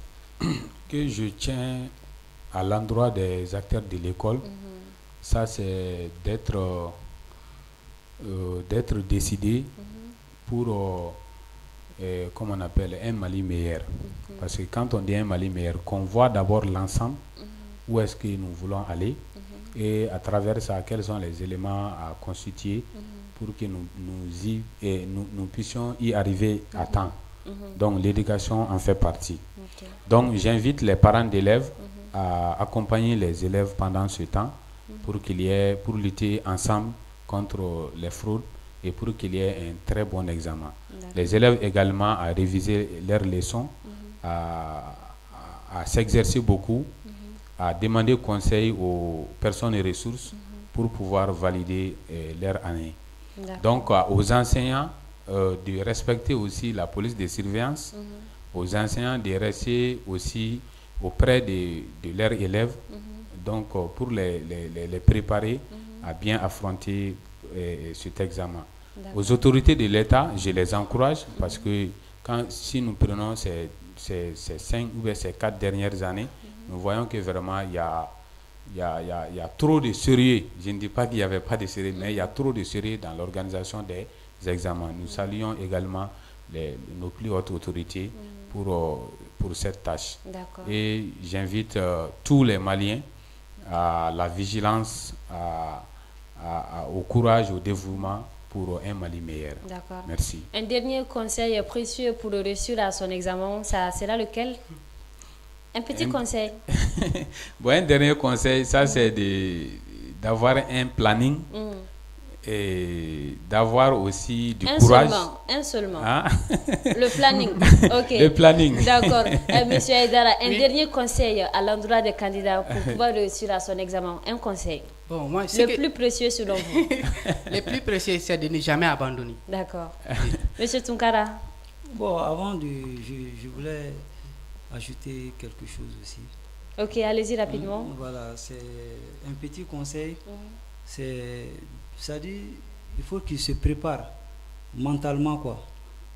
que je tiens à l'endroit des acteurs de l'école, ça c'est d'être décidé pour, comme on appelle, un Mali meilleur. Parce que quand on dit un Mali meilleur, qu'on voit d'abord l'ensemble, où est-ce que nous voulons aller, et à travers ça, quels sont les éléments à constituer pour que nous puissions y arriver à temps. Donc l'éducation en fait partie. Donc j'invite les parents d'élèves à accompagner les élèves pendant ce temps pour lutter ensemble contre les fraudes et pour qu'il y ait un très bon examen. Les élèves également à réviser leurs leçons, à s'exercer beaucoup, à demander conseil aux personnes et ressources pour pouvoir valider leur année. Donc aux enseignants de respecter aussi la police de surveillance, aux enseignants de rester aussi auprès de leurs élèves, donc pour les préparer à bien affronter cet examen. Aux autorités de l'État, je les encourage parce que si nous prenons ces 5 ou ces 4 dernières années, nous voyons que vraiment il y a trop de sérieux. Je ne dis pas qu'il n'y avait pas de sérieux, mais il y a trop de sérieux dans l'organisation des examens. Nous saluons également nos plus hautes autorités pour cette tâche. Et j'invite tous les Maliens à la vigilance, au courage, au dévouement pour un Mali meilleur. Merci. Un dernier conseil précieux pour réussir à son examen, ça sera lequel? Un petit conseil. Bon, un dernier conseil, ça c'est d'avoir un planning et d'avoir aussi du courage. Un seulement. Hein? Le planning. Ok. Le planning. D'accord. Monsieur Aïdara, un dernier conseil à l'endroit des candidats pour pouvoir réussir à son examen. Un conseil. Bon, moi, le plus précieux selon vous. Le plus précieux, c'est de ne jamais abandonner. D'accord. Monsieur Tunkara. Bon, avant je voulais ajouter quelque chose aussi. Ok, allez-y rapidement. Voilà, c'est un petit conseil. C'est-à-dire, il faut qu'il se prépare mentalement, quoi.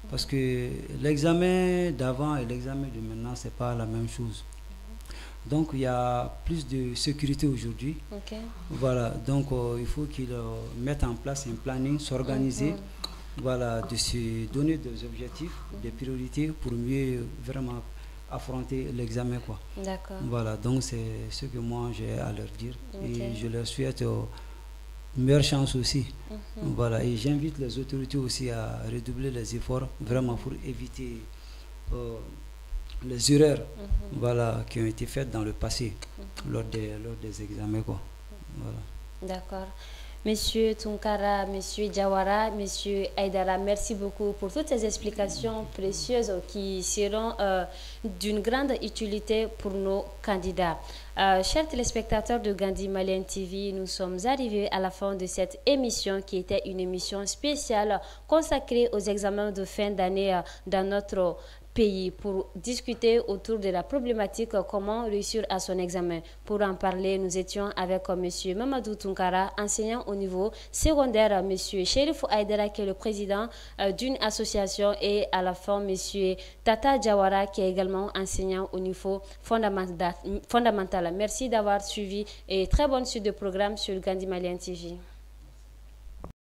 Parce que l'examen d'avant et l'examen de maintenant, c'est pas la même chose. Donc, il y a plus de sécurité aujourd'hui. Voilà, donc il faut qu'il mette en place un planning, s'organiser, voilà, de se donner des objectifs, des priorités pour mieux vraiment affronter l'examen, quoi. D'accord. Voilà, donc c'est ce que moi j'ai à leur dire. Et je leur souhaite meilleure chance aussi. Voilà, et j'invite les autorités aussi à redoubler les efforts vraiment pour éviter les erreurs voilà, qui ont été faites dans le passé lors des examens, quoi. Voilà. D'accord. Monsieur Tunkara, Monsieur Diawara, Monsieur Aïdara, merci beaucoup pour toutes ces explications précieuses qui seront d'une grande utilité pour nos candidats. Chers téléspectateurs de Gandi Malien TV, nous sommes arrivés à la fin de cette émission qui était une émission spéciale consacrée aux examens de fin d'année dans notre pays pour discuter autour de la problématique comment réussir à son examen. Pour en parler, nous étions avec M. Mamadou Tunkara, enseignant au niveau secondaire, M. Chérifou Aïdara qui est le président d'une association et à la fin M. Tata Diawara qui est également enseignant au niveau fondamental. Merci d'avoir suivi et très bonne suite de programme sur Gandi Malien TV.